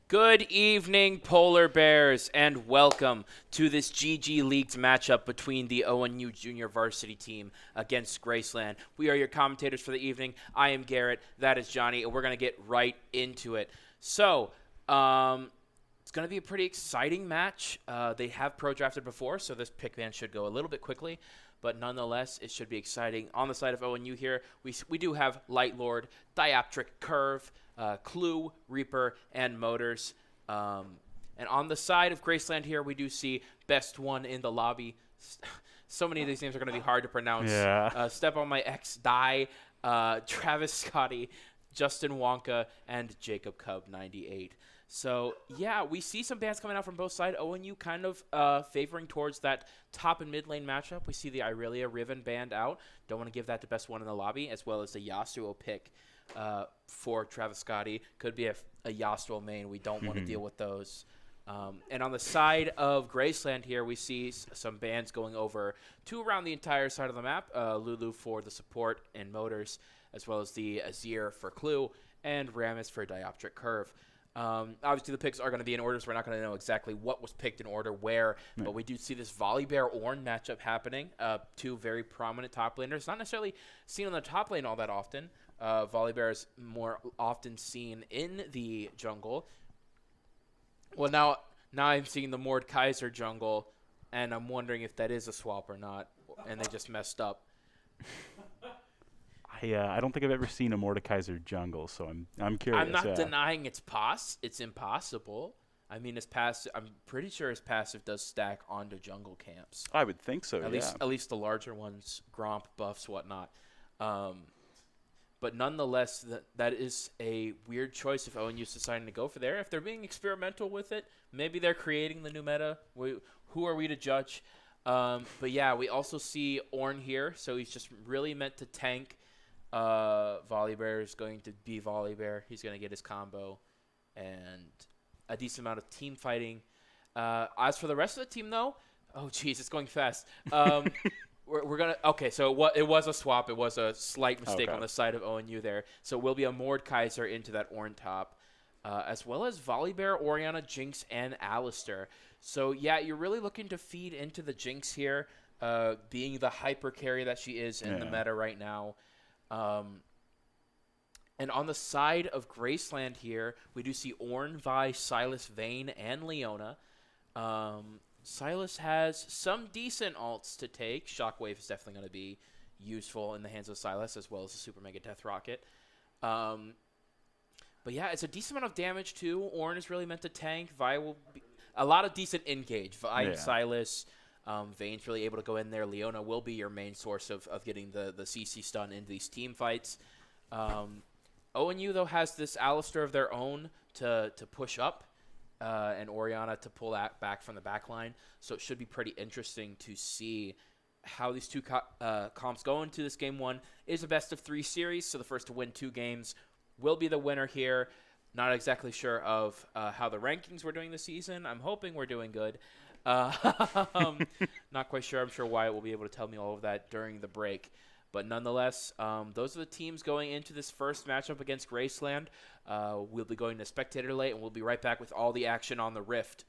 Good evening, Polar Bears, and welcome to this GG Leagues matchup between the ONU Junior Varsity team against Graceland. We are your commentators for the evening. I am Garrett, that is Johnny, and we're going to get right into it. So, it's going to be a pretty exciting match. They have pro-drafted before, so this pick ban should go a little bit quickly. But nonetheless, it should be exciting. On the side of ONU here, we do have Light Lord, Dioptric Curve, Clue, Reaper, and Motors. And on the side of Graceland here, we do see Best One in the Lobby. So many of these names are going to be hard to pronounce. Yeah. Step on My Ex, Die, Travis Scotty, Justin Wonka, and Jacob Cub 98. So, yeah, we see some bans coming out from both sides. ONU kind of favoring towards that top and mid lane matchup. We see the Irelia Riven banned out. Don't want to give that to Best One in the Lobby, as well as the Yasuo pick for Travis Scotty. Could be a Yasuo main. We don't want to deal with those. And on the side of Graceland here, we see some bans going over to around the entire side of the map. Lulu for the support and Motors, as well as the Azir for Clue, and Rammus for Dioptric Curve. Obviously, the picks are going to be in order, so we're not going to know exactly what was picked in order where, but we do see this Volibear-Ornn matchup happening. Two very prominent top laners. Not necessarily seen on the top lane all that often. Volibear is more often seen in the jungle. Well, now I'm seeing the Mordekaiser jungle, and I'm wondering if that is a swap or not, and they just messed up. I don't think I've ever seen a Mordekaiser jungle, so I'm curious. I'm not denying it's impossible. I mean, I'm pretty sure his passive does stack onto jungle camps. I would think so. At least the larger ones, Gromp, buffs, whatnot. But nonetheless, that is a weird choice if ONU's deciding to go for there. If they're being experimental with it, maybe they're creating the new meta. Who are we to judge? But yeah, we also see Ornn here, so he's just really meant to tank. Volibear is going to be Volibear. He's going to get his combo and a decent amount of team fighting. As for the rest of the team, though, oh, geez, it's going fast. We're going to – okay, so it was a swap. It was a slight mistake on the side of ONU there. So it will be a Mordekaiser into that Ornn top, as well as Volibear, Orianna, Jinx, and Alistar. So, yeah, you're really looking to feed into the Jinx here, being the hyper carry that she is in the meta right now. And on the side of Graceland here, we do see Ornn, Vi, Sylas, Vayne, and Leona. Sylas has some decent ults to take. Shockwave is definitely going to be useful in the hands of Sylas, as well as the Super Mega Death Rocket. But yeah, it's a decent amount of damage too. Ornn is really meant to tank. Vi will be a lot of decent engage. Vi and Sylas. Vayne's really able to go in there. Leona will be your main source of getting the CC stun into these team fights. ONU, though, has this Alistar of their own to push up, and Orianna to pull that back from the back line. So it should be pretty interesting to see how these two comps go into this game one. It is a best-of-3 series, so the first to win 2 games will be the winner here. Not exactly sure of how the rankings we're doing this season. I'm hoping we're doing good. Not quite sure. I'm sure Wyatt will be able to tell me all of that during the break. But nonetheless, those are the teams going into this first matchup against Graceland. We'll be going to Spectator Late, and we'll be right back with all the action on the Rift.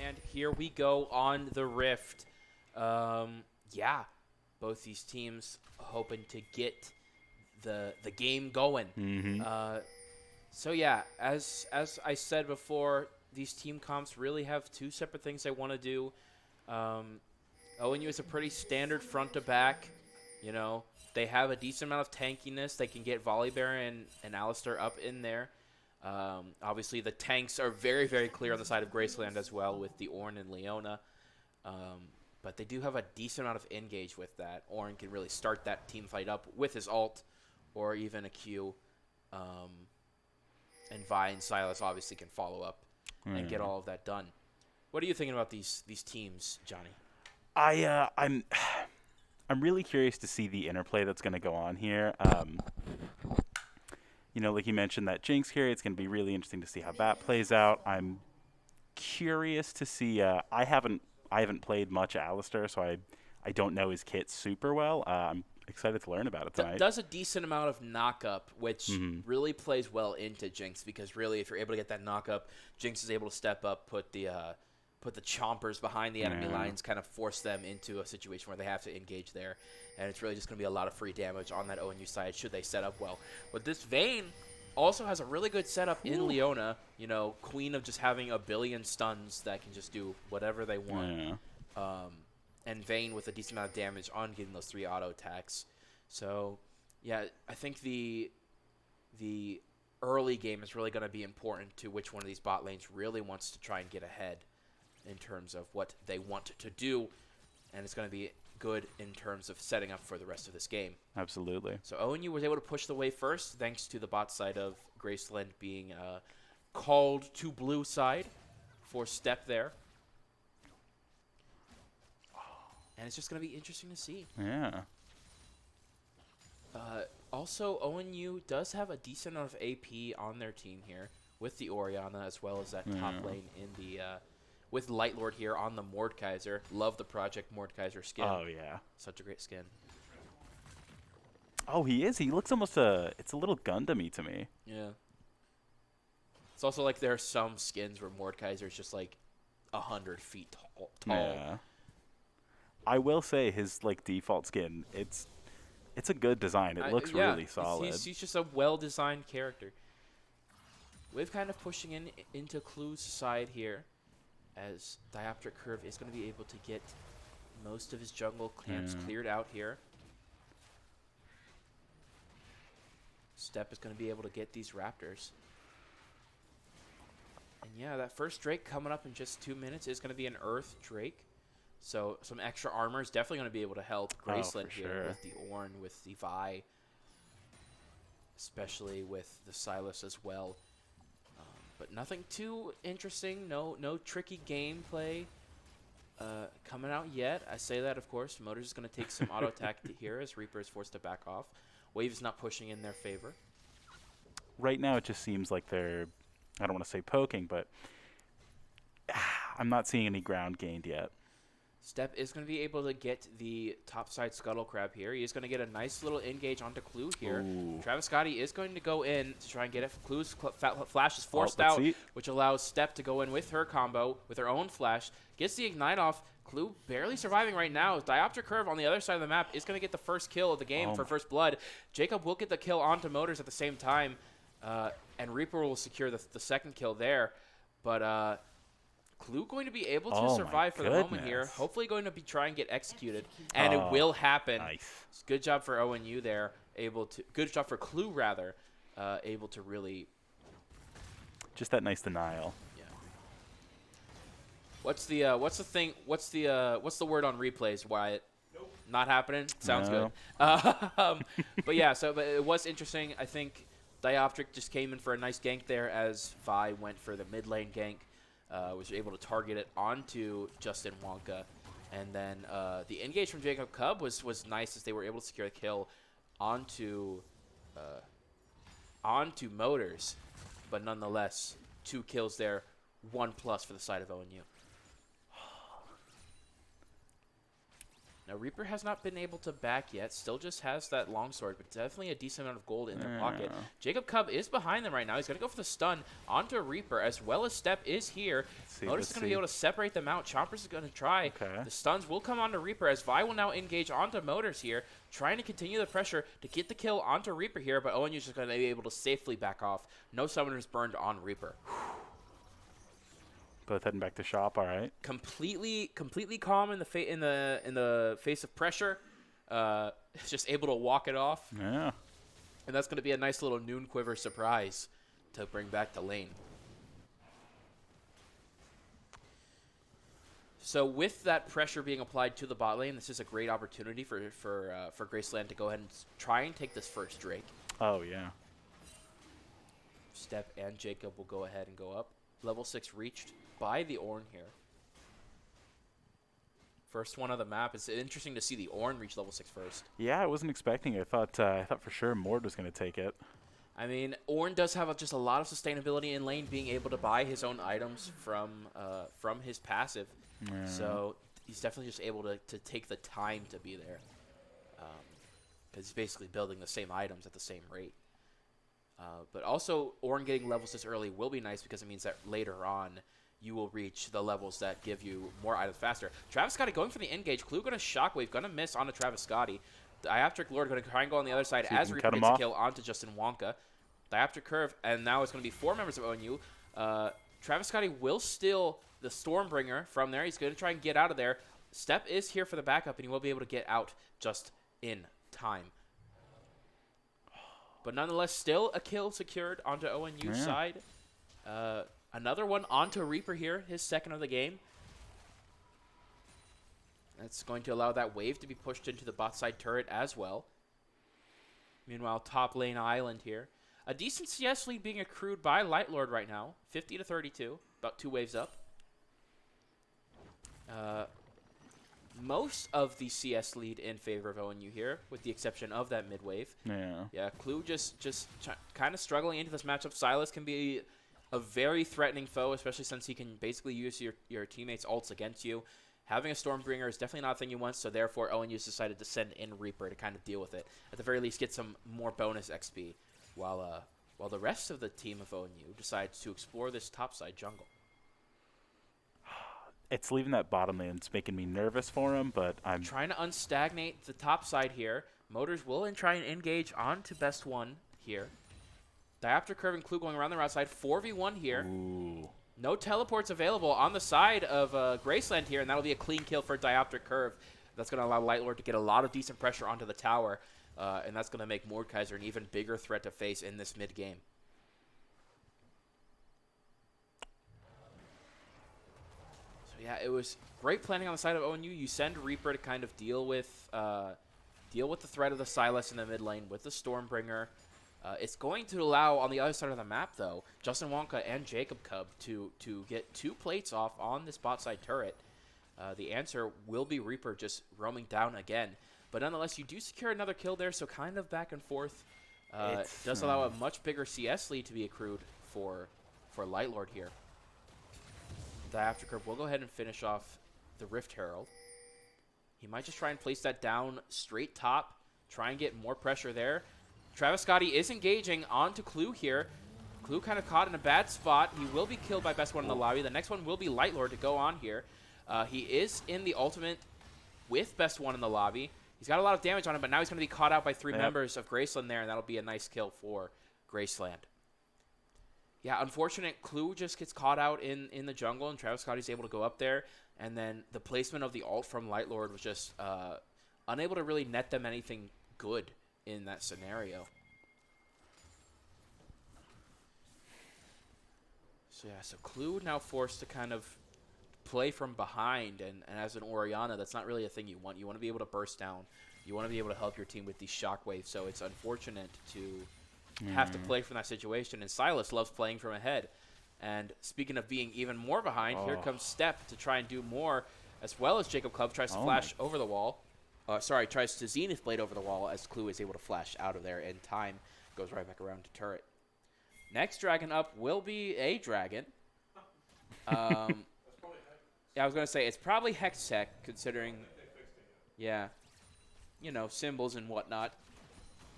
And here we go on the Rift. Yeah, both these teams hoping to get the game going. So yeah, as I said before, these team comps really have two separate things they want to do. ONU is a pretty standard front to back. You know, they have a decent amount of tankiness. They can get Volibear and Alistar up in there. Obviously, the tanks are very, very clear on the side of Graceland as well with the Ornn and Leona. But they do have a decent amount of engage with that. Ornn can really start that team fight up with his ult or even a Q. And Vi and Silas obviously can follow up and get all of that done. What are you thinking about these teams, Johnny? I'm really curious to see the interplay that's going to go on here. You know, like you mentioned, that Jinx carry, it's going to be really interesting to see how that plays out. I'm curious to see. I haven't played much Alistar, so I don't know his kit super well. I'm excited to learn about it tonight. Does a decent amount of knock-up, which really plays well into Jinx, because really, if you're able to get that knock-up, Jinx is able to step up, put the chompers behind the enemy lines, kind of force them into a situation where they have to engage there. And it's really just going to be a lot of free damage on that ONU side should they set up well. But this Vayne also has a really good setup in Leona, you know, queen of just having a billion stuns that can just do whatever they want. And Vayne with a decent amount of damage on getting those 3 auto attacks. So, yeah, I think the early game is really going to be important to which one of these bot lanes really wants to try and get ahead in terms of what they want to do, and it's going to be good in terms of setting up for the rest of this game. Absolutely. So ONU was able to push the way first, thanks to the bot side of Graceland being called to blue side for step there. And it's just going to be interesting to see. Yeah. Also, ONU does have a decent amount of AP on their team here with the Orianna, as well as that top lane in the with Light Lord here on the Mordekaiser. Love the Project Mordekaiser skin. Oh, yeah. Such a great skin. Oh, he is. He looks almost it's a little Gundam-y to me. Yeah. It's also like there are some skins where Mordekaiser is just like 100 feet tall. Yeah. I will say his like default skin, it's a good design. It looks really solid. He's just a well-designed character. We're kind of pushing into Clue's side here, as Dioptric Curve is going to be able to get most of his jungle camps cleared out here. Step is going to be able to get these Raptors. And yeah, that first Drake coming up in just 2 minutes is going to be an Earth Drake. So some extra armor is definitely going to be able to help Graceland here with the Ornn, with the Vi, especially with the Silas as well. But nothing too interesting. No tricky gameplay coming out yet. I say that, of course. Motors is going to take some auto attack here as Reaper is forced to back off. Wave is not pushing in their favor. Right now, it just seems like they're, I don't want to say poking, but I'm not seeing any ground gained yet. Step is going to be able to get the topside Scuttle Crab here. He is going to get a nice little engage onto Clue here. Ooh. Travis Scotty is going to go in to try and get it. Clue's flash is forced out, which allows Step to go in with her combo, with her own flash. Gets the Ignite off. Clue barely surviving right now. Dioptric Curve on the other side of the map is going to get the first kill of the game for first blood. Jacob will get the kill onto Motors at the same time, and Reaper will secure the second kill there. But Clue going to be able to survive for the moment here. Hopefully going to be trying to get executed, and it will happen. Nice. Good job for ONU there. Good job for Clue rather. Able to really. Just that nice denial. Yeah. What's the thing? What's the word on replays? Wyatt? Nope. Not happening. Sounds good. But yeah. But it was interesting. I think Dioptric just came in for a nice gank there as Vi went for the mid lane gank. Was able to target it onto Justin Wonka, and then the engage from Jacob Cub was nice as they were able to secure a kill onto Motors, but nonetheless 2 kills there, 1+ for the side of ONU. Now, Reaper has not been able to back yet. Still just has that longsword, but definitely a decent amount of gold in their pocket. Jacob Cub is behind them right now. He's going to go for the stun onto Reaper, as well as Step is here. Modus is going to be able to separate them out. Chompers is going to try. The stuns will come onto Reaper, as Vi will now engage onto Motors here, trying to continue the pressure to get the kill onto Reaper here, but ONU is just going to be able to safely back off. No summoners burned on Reaper. Both heading back to shop. All right. Completely calm in the face of pressure. Just able to walk it off. Yeah. And that's going to be a nice little noon quiver surprise to bring back to lane. So with that pressure being applied to the bot lane, this is a great opportunity for Graceland to go ahead and try and take this first Drake. Oh yeah. Step and Jacob will go ahead and go up. Level 6 reached by the Ornn here. First one of the map. It's interesting to see the Ornn reach level 6 first. Yeah, I wasn't expecting it. I thought for sure Mord was going to take it. I mean, Ornn does have just a lot of sustainability in lane, being able to buy his own items from his passive. Yeah. So he's definitely just able to take the time to be there. Because he's basically building the same items at the same rate. But also, Ornn getting levels this early will be nice because it means that later on, you will reach the levels that give you more items faster. Travis Scotty going for the engage. Clue going to Shockwave, going to miss onto Travis Scotty. Dioptric Lord going to try and go on the other side as Reaper gets a kill onto Justin Wonka. Dioptric Curve, and now it's going to be 4 members of ONU. Travis Scotty will steal the Stormbringer from there. He's going to try and get out of there. Step is here for the backup, and he will be able to get out just in time. But nonetheless, still a kill secured onto ONU's side. Another one onto Reaper here, his second of the game. That's going to allow that wave to be pushed into the bot side turret as well. Meanwhile, top lane island here. A decent CS lead being accrued by Lightlord right now. 50 to 32, about 2 waves up. Most of the CS lead in favor of ONU here, with the exception of that mid wave. Yeah, Clue just kind of struggling into this matchup. Silas can be a very threatening foe, especially since he can basically use your teammates' ults against you. Having a Stormbringer is definitely not a thing you want, so therefore ONU's decided to send in Reaper to kind of deal with it. At the very least, get some more bonus XP, while the rest of the team of ONU decides to explore this topside jungle. It's leaving that bottom lane. It's making me nervous for him, but I'm trying to unstagnate the top side here. Motors will try and engage onto best one here. Diopter Curve and Clue going around the outside. 4v1 here. Ooh. No teleports available on the side of Graceland here, and that'll be a clean kill for Diopter Curve. That's going to allow Lightlord to get a lot of decent pressure onto the tower, and that's going to make Mordekaiser an even bigger threat to face in this mid-game. Yeah, it was great planning on the side of ONU. You send Reaper to kind of deal with the threat of the Silas in the mid lane with the Stormbringer. It's going to allow, on the other side of the map, though, Justin Wonka and Jacob Cub to get 2 plates off on this bot side turret. The answer will be Reaper just roaming down again. But nonetheless, you do secure another kill there, so kind of back and forth. It does allow a much bigger CS lead to be accrued for Lightlord here. Diopter Curve will go ahead and finish off the Rift Herald. He might just try and place that down straight top, try and get more pressure there. Travis Scotty is engaging onto Clue here. Clue kind of caught in a bad spot. He will be killed by best one in the lobby. The next one will be Lightlord to go on here. He is in the ultimate with best one in the lobby. He's got a lot of damage on him, but now he's going to be caught out by 3 members of Graceland there, and that'll be a nice kill for Graceland. Yeah, unfortunate. Clue just gets caught out in the jungle, and Travis Scotty's able to go up there. And then the placement of the ult from Lightlord was just unable to really net them anything good in that scenario. So yeah, so Clue now forced to kind of play from behind, and as an Orianna, that's not really a thing you want. You want to be able to burst down. You want to be able to help your team with these shockwaves, so it's unfortunate to have to play from that situation, and Silas loves playing from ahead. And speaking of being even more behind, here comes Step to try and do more, as well as Jacob Club tries to flash over the wall. Tries to Zenith Blade over the wall as Clue is able to flash out of there in time. Goes right back around to turret. Next dragon up will be a dragon. Yeah, I was going to say, it's probably Hextech, considering Yeah. You know, symbols and whatnot.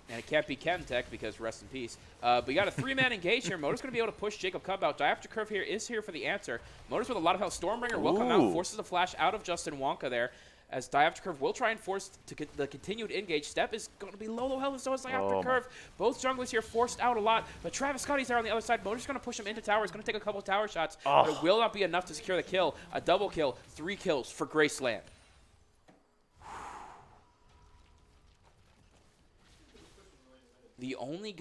And it can't be Chemtech because rest in peace. But you got a 3-man engage here. Motor's going to be able to push Jacob Cub out. Diopter Curve here is here for the answer. Motor's with a lot of health. Stormbringer will come out, forces a flash out of Justin Wonka there. As Diopter Curve will try and force the continued engage. Step is going to be low health, and so is Diopter Curve. Both junglers here forced out a lot, but Travis Scotty's there on the other side. Motor's going to push him into tower. He's going to take a couple tower shots, but it will not be enough to secure the kill. A double kill, 3 kills for Graceland. The only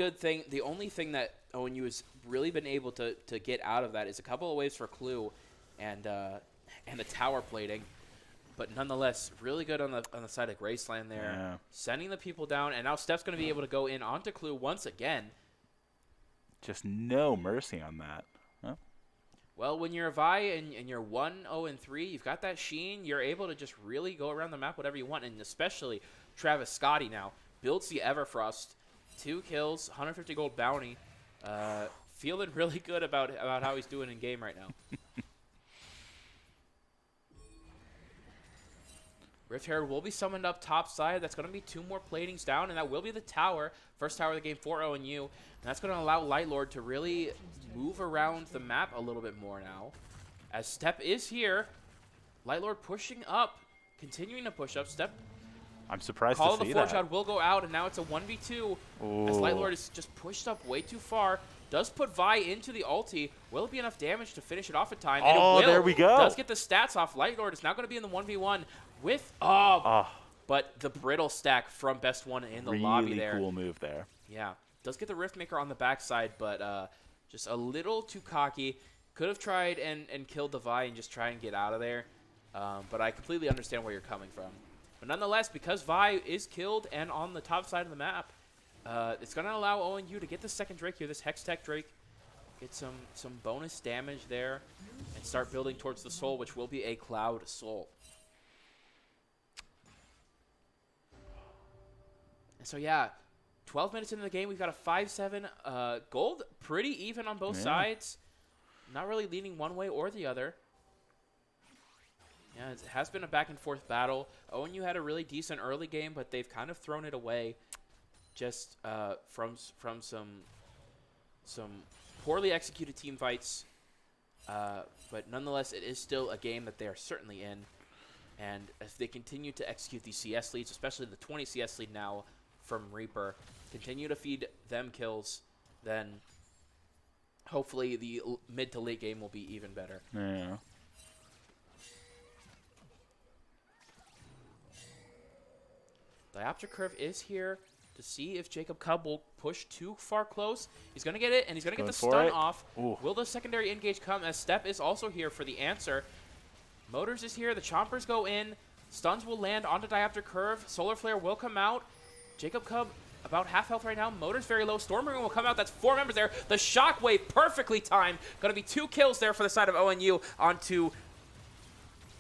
thing that ONU has really been able to get out of that is a couple of waves for Clue and the tower plating. But nonetheless, really good on the side of Graceland there. Yeah. Sending the people down, and now Steph's going to be able to go in onto Clue once again. Just no mercy on that. Huh? Well, when you're a Vi and you're 1-0-3, you've got that sheen, you're able to just really go around the map whatever you want, and especially Travis Scotty now builds the Everfrost. 2 kills, 150 gold bounty. Feeling really good about how he's doing in game right now. Rift Herald will be summoned up top side. That's going to be 2 more platings down, and that will be the tower. First tower of the game for ONU. And that's going to allow Light Lord to really move around the map a little bit more now. As Step is here, Light Lord pushing up, continuing to push up. Step. I'm surprised Call to of the see Forge that. God will go out, and now it's a 1v2. As Light Lord is just pushed up way too far. Does put Vi into the ulti. Will it be enough damage to finish it off in time? And it will. There we go. Does get the stats off. Light Lord is now going to be in the 1v1 with... But the brittle stack from Best One in the lobby there. Really cool move there. Yeah. Does get the Riftmaker on the backside, but just a little too cocky. Could have tried and killed the Vi and just try and get out of there. But I completely understand where you're coming from. But nonetheless, because Vi is killed and on the top side of the map, it's going to allow ONU to get the second Drake here, this Hextech Drake. Get some bonus damage there and start building towards the Soul, which will be a Cloud Soul. And so, yeah, 12 minutes into the game, we've got a 5-7 gold. Pretty even on both sides. Not really leaning one way or the other. Yeah, it has been a back-and-forth battle. ONU had a really decent early game, but they've kind of thrown it away just from some poorly executed team fights. But nonetheless, it is still a game that they are certainly in. And if they continue to execute these CS leads, especially the 20 CS lead now from Reaper, continue to feed them kills, then hopefully the mid to late game will be even better. Yeah. Diopter Curve is here to see if Jacob Cub will push too far close. He's going to get it, and he's going to get the stun off. Ooh. Will the secondary engage come as Step is also here for the answer? Motors is here. The Chompers go in. Stuns will land onto Diopter Curve. Solar Flare will come out. Jacob Cub about half health right now. Motors very low. Stormbringer will come out. That's 4 members there. The Shockwave perfectly timed. Going to be 2 kills there for the side of ONU onto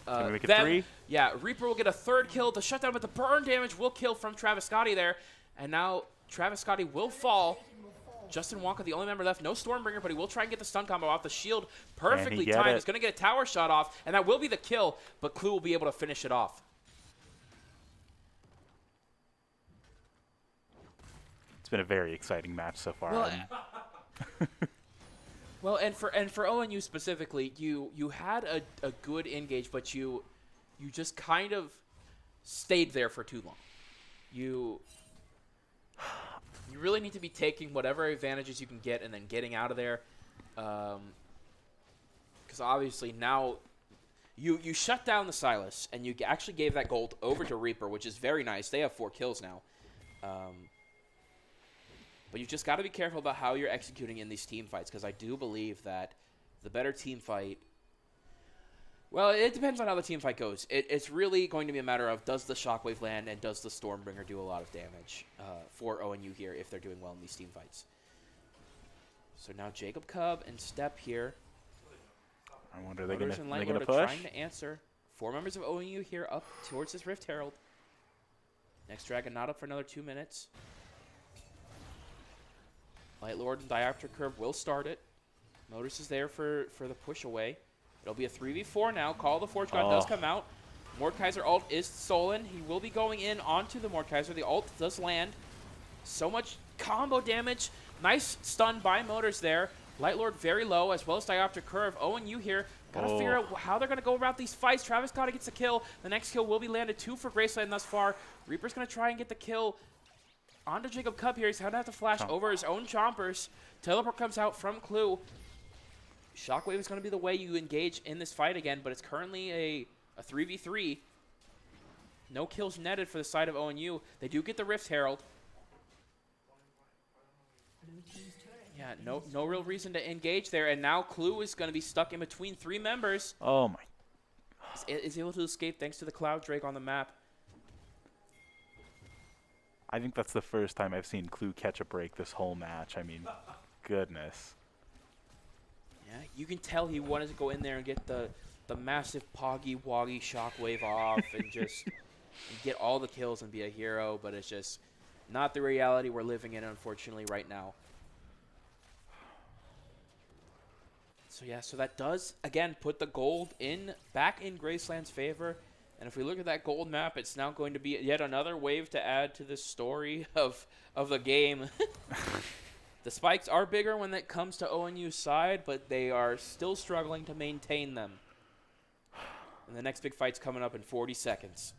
Can we make it them. 3? Yeah, Reaper will get a 3rd kill. The shutdown, but the burn damage will kill from Travis Scotty there. And now Travis Scotty will fall. Justin Wonka, the only member left. No Stormbringer, but he will try and get the stun combo off. The shield perfectly timed. He's going to get a tower shot off, and that will be the kill, but Clue will be able to finish it off. It's been a very exciting match so far. Well, and for ONU specifically, you had a good engage, but you just kind of stayed there for too long. You really need to be taking whatever advantages you can get and then getting out of there. Because obviously now you shut down the Silas, and you actually gave that gold over to Reaper, which is very nice. They have 4 kills now. But you've just got to be careful about how you're executing in these team fights, because I do believe that the better team fight... Well, it depends on how the team fight goes. It's really going to be a matter of, does the Shockwave land and does the Stormbringer do a lot of damage for ONU here if they're doing well in these team fights. So now Jacob Cub and Step here. I wonder, are they going to push? Trying to answer. 4 members of ONU here up towards this Rift Herald. Next Dragon not up for another 2 minutes. Light Lord and Diopter Curve will start it. Modus is there for the push away. It'll be a 3v4 now. Call of the Forge God does come out. Mordekaiser ult is stolen. He will be going in onto the Mordekaiser. The ult does land. So much combo damage. Nice stun by Motors there. Light Lord very low, as well as Diopter Curve. ONU here. Gotta figure out how they're gonna go about these fights. Travis Scotty gets the kill. The next kill will be landed 2 for Graceland thus far. Reaper's gonna try and get the kill onto Jacob Cub here. He's gonna have to flash over his own chompers. Teleport comes out from Clue. Shockwave is gonna be the way you engage in this fight again, but it's currently a 3v3. No kills netted for the side of ONU. They do get the Rift Herald. Yeah, no real reason to engage there, and now Clue is going to be stuck in between 3 members. Oh my. Is able to escape thanks to the Cloud Drake on the map. I think that's the first time I've seen Clue catch a break this whole match. I mean, goodness. Yeah, you can tell he wanted to go in there and get the massive Poggy Woggy Shockwave off and just get all the kills and be a hero, but it's just not the reality we're living in, unfortunately, right now. So yeah, so that does, again, put the gold back in Graceland's favor. And if we look at that gold map, it's now going to be yet another wave to add to the story of the game. The spikes are bigger when it comes to ONU's side, but they are still struggling to maintain them. And the next big fight's coming up in 40 seconds.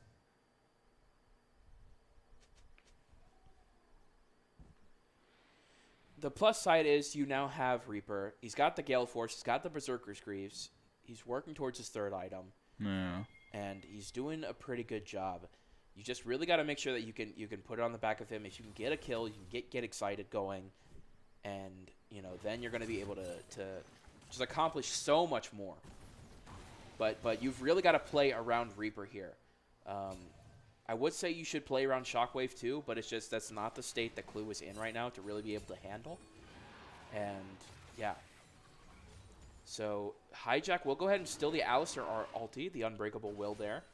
The plus side is you now have Reaper. He's got the Gale Force. He's got the Berserker's Greaves. He's working towards his 3rd item. Yeah. And he's doing a pretty good job. You just really got to make sure that you can put it on the back of him. If you can get a kill, you can get excited going. And, then you're going to be able to just accomplish so much more. But you've really got to play around Reaper here. I would say you should play around Shockwave too, but it's just that's not the state that Clue is in right now to really be able to handle. And yeah. So Hijack will go ahead and steal the Alistair ulti, the Unbreakable will there.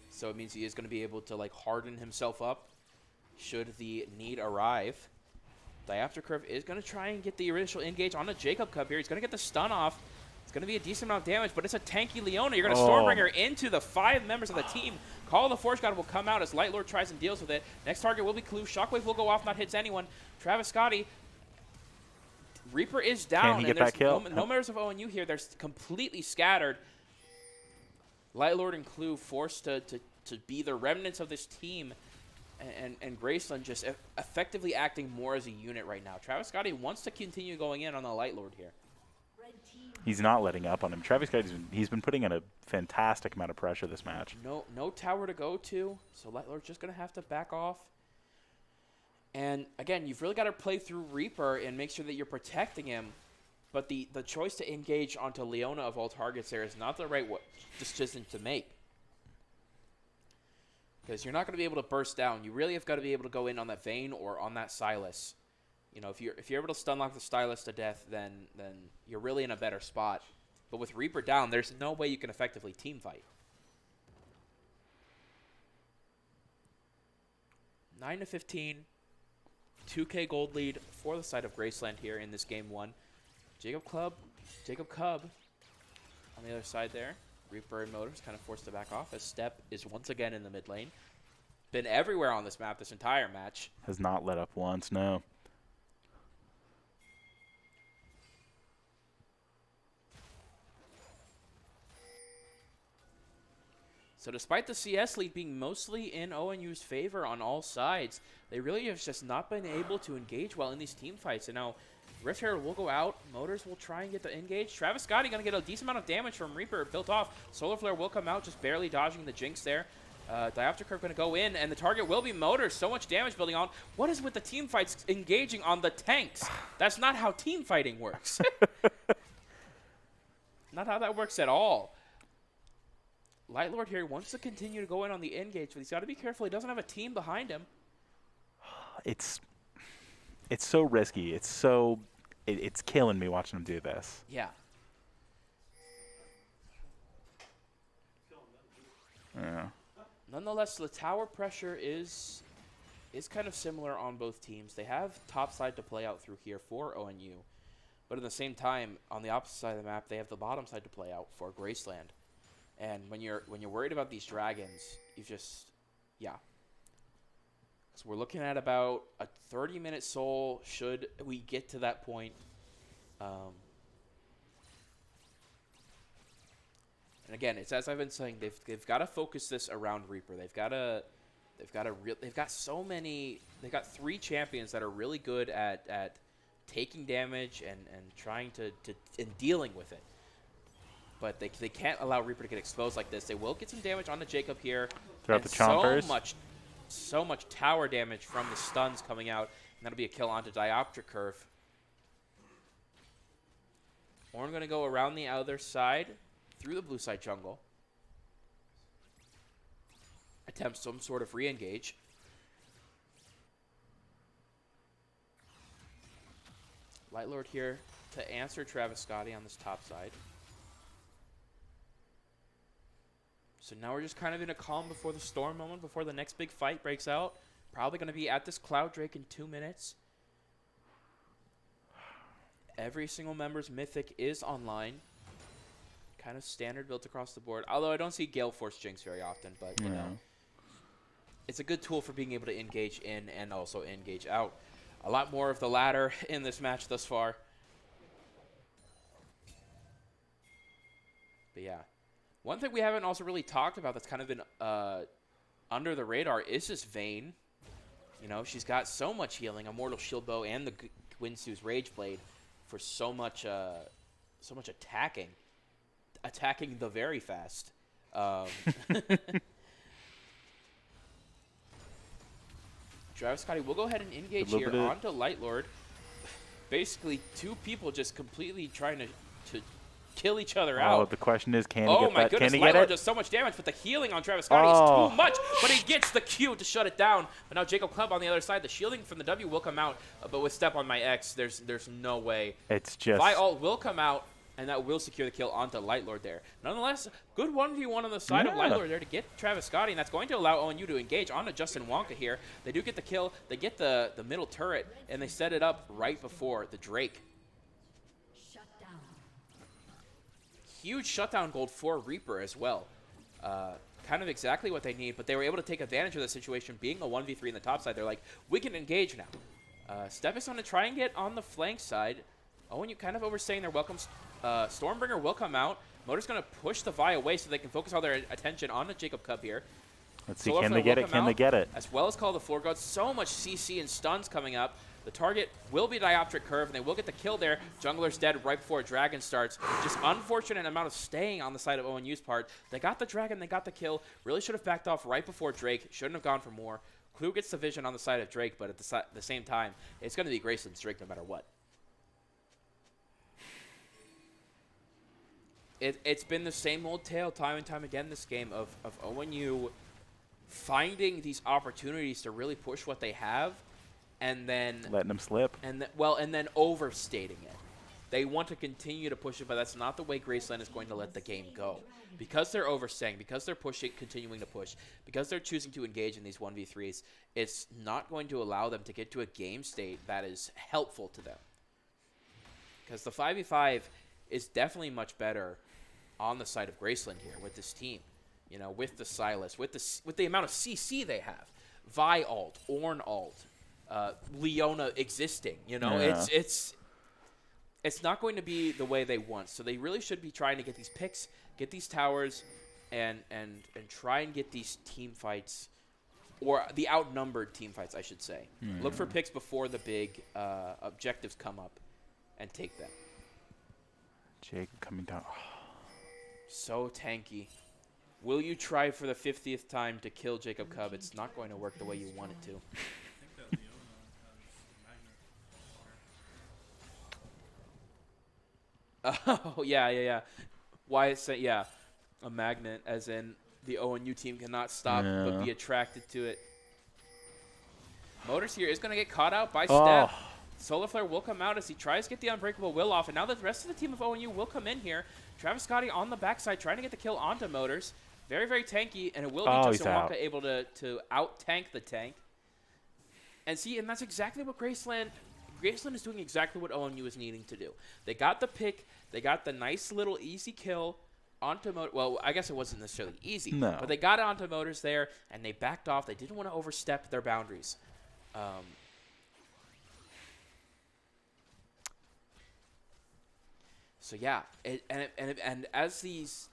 So it means he is going to be able to harden himself up should the need arrive. Diopter Curve is going to try and get the initial engage on the Jacob Cub here. He's going to get the stun off. It's going to be a decent amount of damage, but it's a tanky Leona. You're going to Stormbringer into the 5 members of the team. Call of the Forge God will come out as Light Lord tries and deals with it. Next target will be Clue. Shockwave will go off, not hits anyone. Travis Scotty. Reaper is down. Can he get that kill? No members of ONU here. They're completely scattered. Light Lord and Clue forced to be the remnants of this team. And Graceland just effectively acting more as a unit right now. Travis Scotty wants to continue going in on the Light Lord here. He's not letting up on him. Travis Scotty, he's been putting in a fantastic amount of pressure this match. No tower to go to, so Light Lord's just going to have to back off. And again, you've really got to play through Reaper and make sure that you're protecting him. But the choice to engage onto Leona of all targets there is not the right decision to make. Because you're not going to be able to burst down. You really have got to be able to go in on that Vayne or on that Silas. If you're able to stun lock the Stylus to death, then you're really in a better spot. But with Reaper down, there's no way you can effectively team fight. 9-15, 2K gold lead for the side of Graceland here in this game 1. Jacob Cub on the other side there. Reaper and Motors kind of forced to back off as Step is once again in the mid lane. Been everywhere on this map this entire match. Has not let up once, no. So despite the CS lead being mostly in ONU's favor on all sides, they really have just not been able to engage well in these team fights. And now Rift Herald will go out. Motors will try and get the engage. Travis Scotty going to get a decent amount of damage from Reaper built off. Solar Flare will come out, just barely dodging the Jinx there. Diopter Curve going to go in, and the target will be Motors. So much damage building on. What is with the team fights engaging on the tanks? That's not how team fighting works. Not how that works at all. Light Lord here wants to continue to go in on the engage, but he's got to be careful. He doesn't have a team behind him. It's so risky. It's killing me watching him do this. Yeah. Yeah. Nonetheless, the tower pressure is kind of similar on both teams. They have top side to play out through here for ONU, but at the same time, on the opposite side of the map, they have the bottom side to play out for Graceland. And when you're worried about these dragons, you just, yeah. So we're looking at about a 30-minute soul should we get to that point. And again, it's as I've been saying, they've got to focus this around Reaper. They've got 3 champions that are really good at taking damage and trying to and dealing with it. But they can't allow Reaper to get exposed like this. They will get some damage on the Jacob here. Throughout the chompers. So much tower damage from the stuns coming out. And that'll be a kill onto Dioptric Curve. Ornn going to go around the other side through the blue side jungle. Attempt some sort of re-engage. Lightlord here to answer Travis Scotty on this top side. So now we're just kind of in a calm before the storm moment, before the next big fight breaks out. Probably going to be at this Cloud Drake in 2 minutes. Every single member's Mythic is online. Kind of standard built across the board. Although I don't see Gale Force Jinx very often, but you know. It's a good tool for being able to engage in and also engage out. A lot more of the latter in this match thus far. But yeah. One thing we haven't also really talked about that's kind of been under the radar is this Vayne. You know, she's got so much healing, Immortal Shield Bow and the Winsu's Rage Blade for so much attacking. Attacking the very fast. Travis Scotty will go ahead and engage here onto Lightlord. Basically, 2 people just completely trying to kill each other out. The question is, can he oh get my that? goodness, Can he get Lightlord it? does so much damage, but the healing on Travis Scotty is too much. But he gets the Q to shut it down. But now Jacob Club on the other side, the shielding from the W will come out. But with Step on my X, there's no way. It's just Vi ult will come out, and that will secure the kill onto Lightlord there. Nonetheless, good 1v1 on the side of Lightlord there to get Travis Scotty, and that's going to allow ONU to engage onto Justin Wonka here. They do get the kill. They get the middle turret, and they set it up right before the Drake. Huge shutdown gold for Reaper as well. Kind of exactly what they need, but they were able to take advantage of the situation being a 1v3 in the top side. They're like, we can engage now. Step is going to try and get on the flank side. ONU kind of overstaying their welcomes. Stormbringer will come out. Motor's going to push the Vi away so they can focus all their attention on the Jacob Cub here. Let's see, can they get it? Can they get it? As well as call the floor guards. So much CC and stuns coming up. The target will be Dioptric Curve, and they will get the kill there. Jungler's dead right before Dragon starts. Just unfortunate amount of staying on the side of ONU's part. They got the Dragon, they got the kill. Really should have backed off right before Drake. Shouldn't have gone for more. Clue gets the vision on the side of Drake, but at the same time, it's going to be Graceland's Drake no matter what. It's been the same old tale time and time again this game of ONU finding these opportunities to really push what they have and then letting them slip. And then overstating it. They want to continue to push it, but that's not the way Graceland is going to let the game go. Because they're overstaying, because they're pushing, continuing to push, because they're choosing to engage in these 1v3s, it's not going to allow them to get to a game state that is helpful to them. Because the 5v5 is definitely much better on the side of Graceland here with this team. You know, with the Sylas, with the amount of CC they have. Vi ult, Ornn ult, Leona existing. You know, it's not going to be the way they want. So they really should be trying to get these picks, get these towers, and try and get these team fights, or the outnumbered team fights, I should say. Look for picks before the big objectives come up, and take them. Jacob coming down. So tanky. Will you try for the 50th time to kill Jacob Cub? It's not going to work the way you want it to. Oh, yeah. Why it's a magnet, as in the ONU team cannot stop but be attracted to it. Motors here is going to get caught out by Steph. Solar Flare will come out as he tries to get the Unbreakable Will off, and now the rest of the team of ONU will come in here. Travis Scotty on the backside trying to get the kill onto Motors. Very, very tanky, and it will be Justin Wonka able to out-tank the tank. And that's exactly what Graceland is doing exactly what ONU is needing to do. They got the pick. They got the nice little easy kill. onto motors. Well, I guess it wasn't necessarily easy. No. But they got onto motors there, and they backed off. They didn't want to overstep their boundaries. So yeah, and as these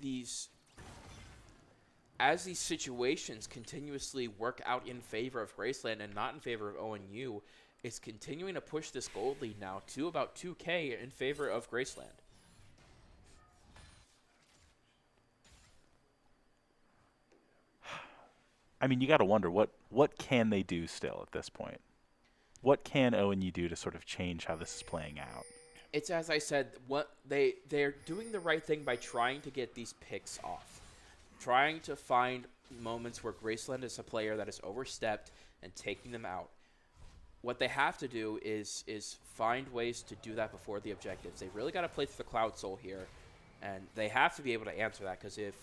situations continuously work out in favor of Graceland and not in favor of ONU, it's continuing to push this gold lead now to about 2K in favor of Graceland. I mean, you got to wonder what can they do still at this point? What can ONU do to sort of change how this is playing out? It's as I said, what they're doing the right thing by trying to get these picks off, trying to find moments where Graceland is a player that has overstepped and taking them out. What they have to do is find ways to do that before the objectives. They really got to play through the Cloud Soul here, and they have to be able to answer that, because if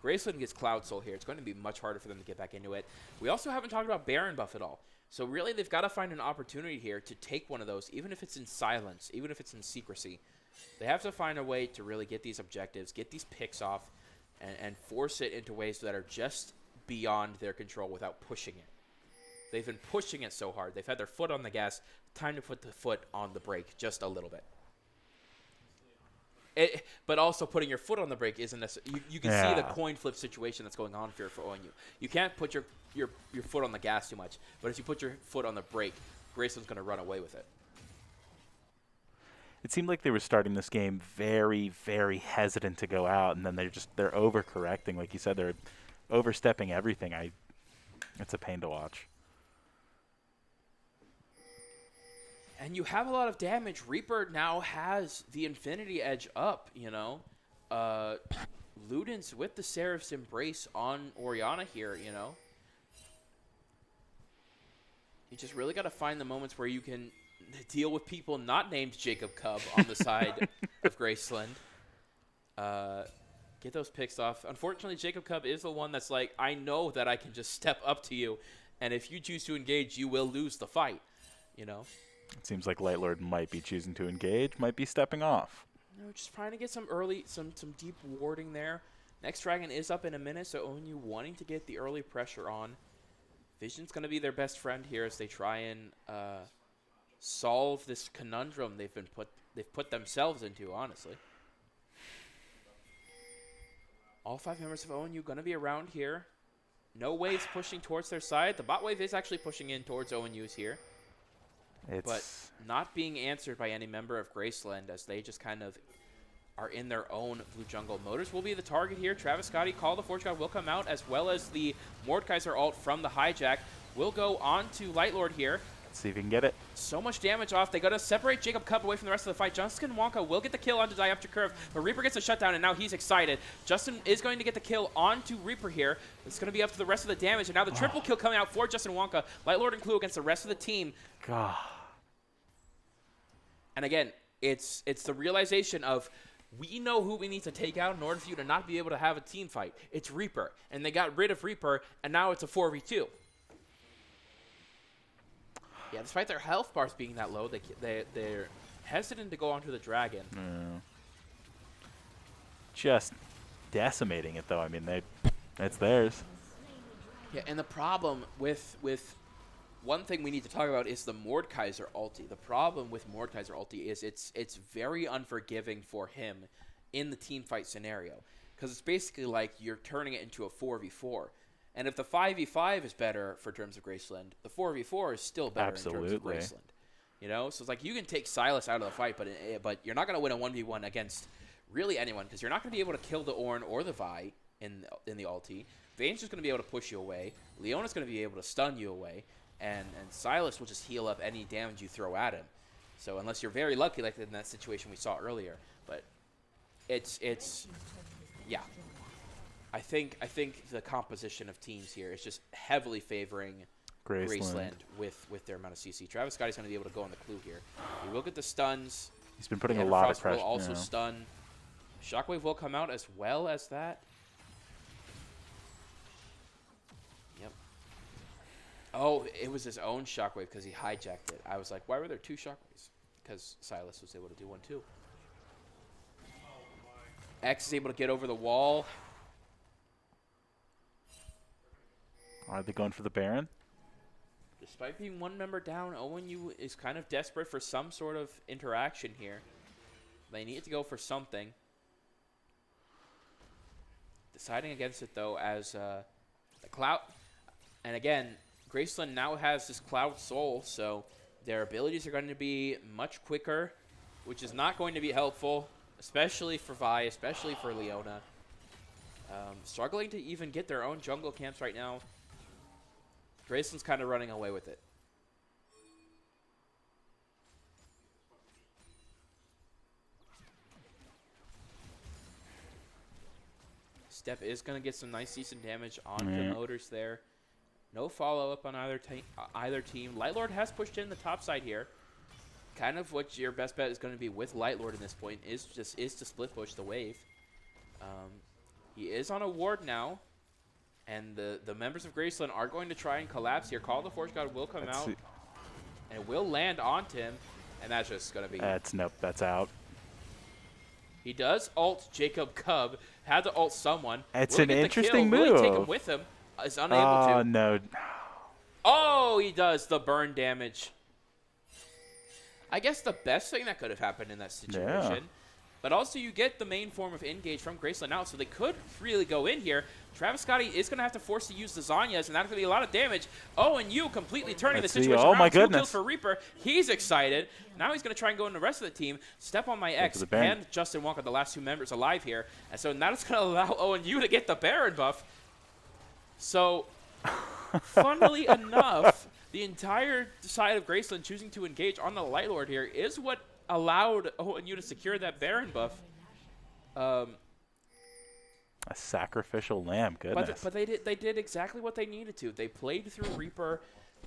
Graceland gets Cloud Soul here, it's going to be much harder for them to get back into it. We also haven't talked about Baron buff at all. So really, they've got to find an opportunity here to take one of those, even if it's in silence, even if it's in secrecy. They have to find a way to really get these objectives, get these picks off, and force it into ways that are just beyond their control without pushing it. They've been pushing it so hard. They've had their foot on the gas. Time to put the foot on the brake just a little bit. But also putting your foot on the brake isn't necessarily. You can see the coin flip situation that's going on here for ONU. You can't put your foot on the gas too much. But if you put your foot on the brake, Graceland's going to run away with it. It seemed like they were starting this game very, very hesitant to go out, and then they're overcorrecting. Like you said, they're overstepping everything. It's a pain to watch. And you have a lot of damage. Reaper now has the Infinity Edge up, you know. Ludens with the Seraph's Embrace on Orianna here, you know. You just really got to find the moments where you can deal with people not named Jacob Cub on the side of Graceland. Get those picks off. Unfortunately, Jacob Cub is the one that's like, I know that I can just step up to you, and if you choose to engage, you will lose the fight, you know. It seems like Lightlord might be choosing to engage, might be stepping off. No, just trying to get some deep warding there. Next Dragon is up in a minute, so ONU wanting to get the early pressure on. Vision's going to be their best friend here as they try and solve this conundrum they've put themselves into, honestly. All 5 members of ONU going to be around here. No waves pushing towards their side. The bot wave is actually pushing in towards ONU's here. But not being answered by any member of Graceland, as they just kind of are in their own blue jungle. Motors will be the target here. Travis Scotty, Call the Forge God will come out, as well as the Mordekaiser ult from the hijack will go on to Lightlord here. Let's see if he can get it. So much damage off. They got to separate Jacob Cup away from the rest of the fight. Justin Wonka will get the kill onto Diopter Curve, but Reaper gets a shutdown, and now he's excited. Justin is going to get the kill onto Reaper here. It's going to be up to the rest of the damage, and now the triple kill coming out for Justin Wonka. Lightlord and Clue against the rest of the team. God. And again, it's the realization of, we know who we need to take out in order for you to not be able to have a team fight. It's Reaper. And they got rid of Reaper, and now it's a 4v2. Yeah, despite their health bars being that low, they're hesitant to go onto the Dragon. Yeah. Just decimating it, though. I mean, it's theirs. Yeah, and the problem with one thing we need to talk about is the Mordekaiser ulti. The problem with Mordekaiser ulti is it's very unforgiving for him in the team fight scenario, because it's basically like you're turning it into a 4v4. And if the 5v5 is better for terms of Graceland, the 4v4 is still better in terms of Graceland. You know, so it's like you can take Silas out of the fight, but you're not going to win a 1v1 against really anyone, because you're not going to be able to kill the Ornn or the Vi in the ulti. Vayne's just going to be able to push you away. Leona's going to be able to stun you away. And Silas will just heal up any damage you throw at him. So unless you're very lucky, like in that situation we saw earlier. But it's yeah. I think the composition of teams here is just heavily favoring Graceland with their amount of CC. Travis Scotty's going to be able to go on the Clue here. He will get the stuns. He's been putting a lot of pressure. Will also stun. Shockwave will come out as well as that. Yep. Oh, it was his own Shockwave because he hijacked it. I was like, why were there 2 Shockwaves? Because Silas was able to do one too. X is able to get over the wall. Are they going for the Baron? Despite being one member down, ONU is kind of desperate for some sort of interaction here. They need to go for something. Deciding against it, though, as the Cloud... And again, Graceland now has this Cloud Soul, so their abilities are going to be much quicker, which is not going to be helpful, especially for Vi, especially for Leona. Struggling to even get their own jungle camps right now. Graceland's kind of running away with it. Step is going to get some nice, decent damage on the motors there. No follow-up on either team. Lightlord has pushed in the top side here. Kind of what your best bet is going to be with Lightlord in this point is to split push the wave. He is on a ward now. And the members of Graceland are going to try and collapse here. Call of the Forge God will come out. And it will land onto him. And that's just going to be... Nope, that's out. He does ult Jacob Cub. Had to ult someone. It's an interesting move. Will he take him with him? Is unable to. Oh, no. Oh, he does the burn damage. I guess the best thing that could have happened in that situation. Yeah. But also you get the main form of engage from Graceland out, so they could really go in here. Travis Scotty is going to have to force to use the Zanyas, and that's going to be a lot of damage. Oh, and you completely turning the situation around. Oh, my goodness. 2 kills for Reaper. He's excited. Now he's going to try and go in the rest of the team. Step on my X and Justin Wonka, the last 2 members alive here. And so now it's going to allow ONU to get the Baron buff. So, funnily enough, the entire side of Graceland choosing to engage on the Light Lord here is what allowed ONU to secure that Baron buff. A sacrificial lamb, goodness. But they did exactly what they needed to. They played through Reaper.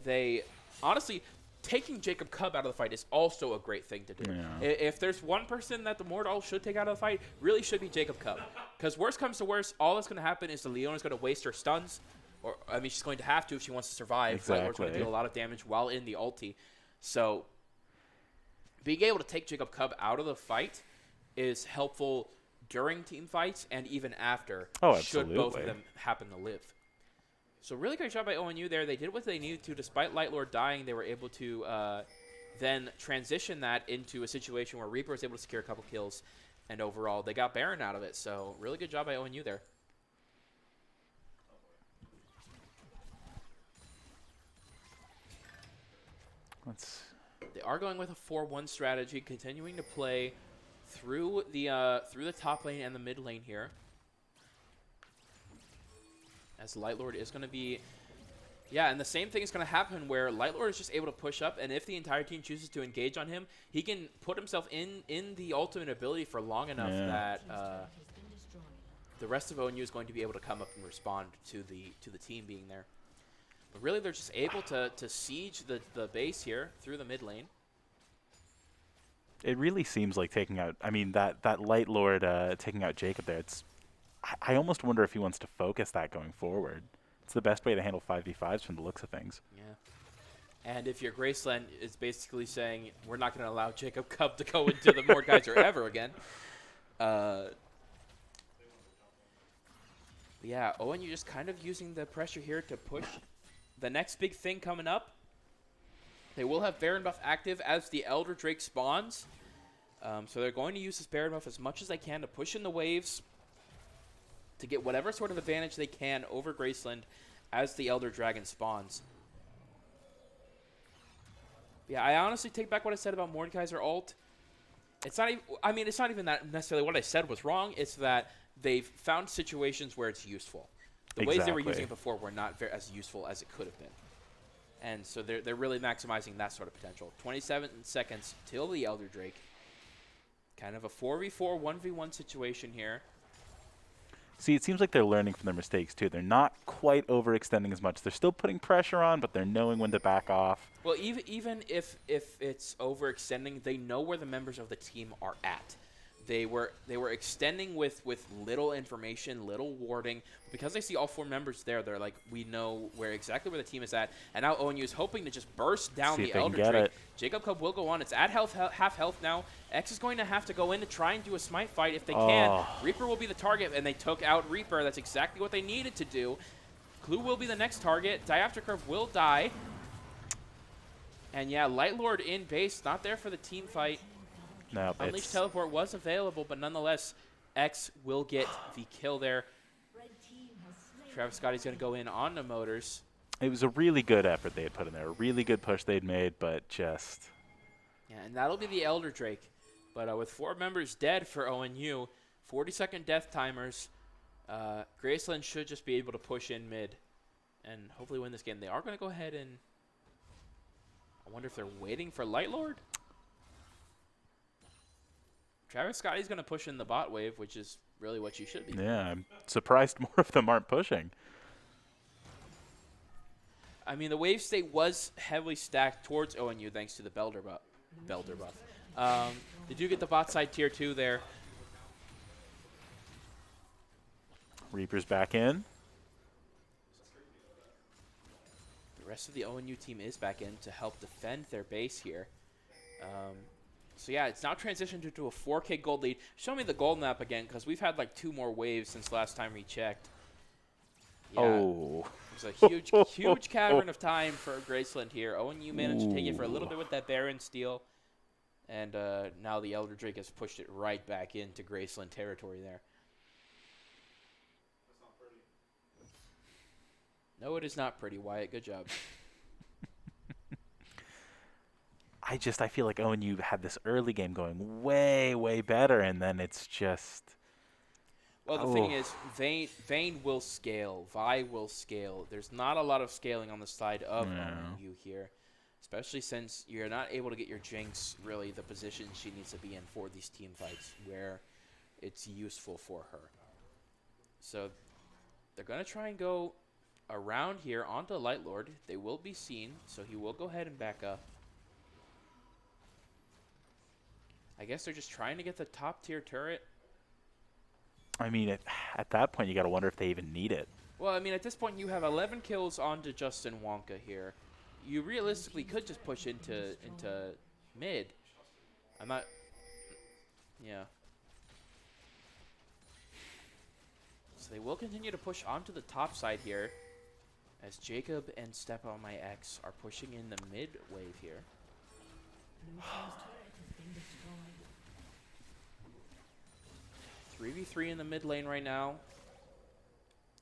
They honestly, taking Jacob Cub out of the fight is also a great thing to do. Yeah. If there's one person that the Mordal should take out of the fight, really should be Jacob Cub. Because worst comes to worst, all that's going to happen is the Leona's going to waste her stuns. Or I mean, she's going to have to if she wants to survive. Exactly. Lightlore's going to deal a lot of damage while in the ulti. So being able to take Jacob Cub out of the fight is helpful during team fights and even after. Oh, should both of them happen to live. So really great job by ONU there. They did what they needed to. Despite Lightlord dying, they were able to then transition that into a situation where Reaper was able to secure a couple kills. And overall, they got Baron out of it. So really good job by ONU there. They are going with a 4-1 strategy, continuing to play through the top lane and the mid lane here. As Lightlord is going to be... Yeah, and the same thing is going to happen where Lightlord is just able to push up, and if the entire team chooses to engage on him, he can put himself in the ultimate ability for long enough that the rest of ONU is going to be able to come up and respond to the team being there. But really, they're just able to siege the base here through the mid lane. It really seems like taking out... I mean, that Light Lord taking out Jacob there, I almost wonder if he wants to focus that going forward. It's the best way to handle 5v5s from the looks of things. Yeah. And if your Graceland is basically saying, we're not going to allow Jacob Cub to go into the Mordgeyser ever again. Yeah, ONU just kind of using the pressure here to push the next big thing coming up. They will have Baron buff active as the Elder Drake spawns. So they're going to use this Baron buff as much as they can to push in the waves to get whatever sort of advantage they can over Graceland as the Elder Dragon spawns. Yeah, I honestly take back what I said about Mordekaiser ult. It's not even, I mean, it's not even that necessarily what I said was wrong. It's that they've found situations where it's useful. The ways they were using it before were not as useful as it could have been. And so they're really maximizing that sort of potential. 27 seconds till the Elder Drake. Kind of a 4v4, 1v1 situation here. See, it seems like they're learning from their mistakes, too. They're not quite overextending as much. They're still putting pressure on, but they're knowing when to back off. Well, even if it's overextending, they know where the members of the team are at. They were extending with little information, little warding. Because they see all 4 members there, they're like, we know exactly where the team is at. And now ONU is hoping to just burst down See if the they can Elder get Drake. it. Jacob Cub will go on. It's at half health now. X is going to have to go in to try and do a smite fight if they can. Reaper will be the target, and they took out Reaper. That's exactly what they needed to do. Clue will be the next target. Diopter Curve will die. And yeah, Light Lord in base, not there for the team fight. No, Unleash Teleport was available, but nonetheless, X will get the kill there. Travis Scotty's going to go in on the motors. It was a really good effort they had put in there, a really good push they'd made, but just... Yeah, and that'll be the Elder Drake. But with 4 members dead for ONU, 40-second death timers, Graceland should just be able to push in mid and hopefully win this game. They are going to go ahead and... I wonder if they're waiting for Light Lord? Travis Scotty's going to push in the bot wave, which is really what you should be doing. Yeah, I'm surprised more of them aren't pushing. I mean, the wave state was heavily stacked towards ONU thanks to the Belder buff. They do get the bot side tier 2 there. Reaper's back in. The rest of the ONU team is back in to help defend their base here. So yeah, it's now transitioned into a 4K gold lead. Show me the gold map again, because we've had like 2 more waves since last time we checked. Yeah, Oh. there's a huge cavern of time for Graceland here. ONU managed to take it for a little bit with that Baron steal. And now the Elder Drake has pushed it right back into Graceland territory there. No, it is not pretty, Wyatt. Good job. I feel like ONU had this early game going way, way better, and then it's just... Well, the thing is, Vayne will scale. Vi will scale. There's not a lot of scaling on the side of ONU here, especially since you're not able to get your Jinx really the position she needs to be in for these team fights where it's useful for her. So they're going to try and go around here onto Light Lord. They will be seen, so he will go ahead and back up. I guess they're just trying to get the top tier turret. I mean, at that point, you got to wonder if they even need it. Well, I mean, at this point, you have 11 kills onto Justin Wonka here. You realistically could just push into mid. I'm not... Yeah. So they will continue to push onto the top side here, as Jacob and Step on My X are pushing in the mid wave here. 3v3 in the mid lane right now.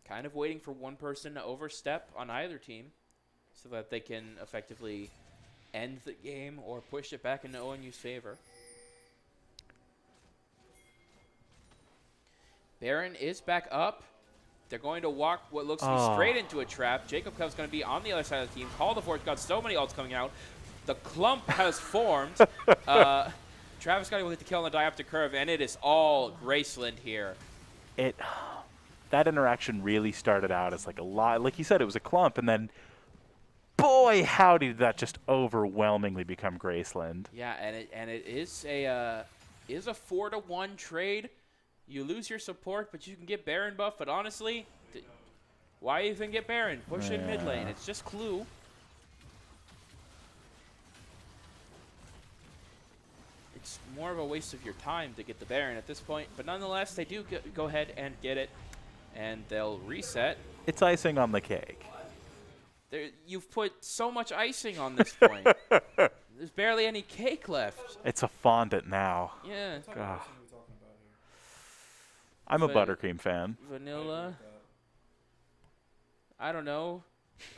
Kind of waiting for one person to overstep on either team so that they can effectively end the game or push it back into ONU's favor. Baron is back up. They're going to walk what looks to be straight into a trap. Jacob Cub's going to be on the other side of the team. Call the Force got so many ults coming out. The clump has formed. Travis Scotty will get the kill on the Diopter Curve, and it is all Graceland here. That interaction really started out as like a lot. Like you said, it was a clump, and then, boy, howdy, did that just overwhelmingly become Graceland. Yeah, and it is a 4-to-1 trade. You lose your support, but you can get Baron buff. But honestly, why even get Baron? Push in mid lane. It's just Clue. It's more of a waste of your time to get the Baron at this point. But nonetheless, they do go ahead and get it. And they'll reset. It's icing on the cake. You've put so much icing on this point. There's barely any cake left. It's a fondant now. Yeah. I'm a buttercream fan. Vanilla. I don't know.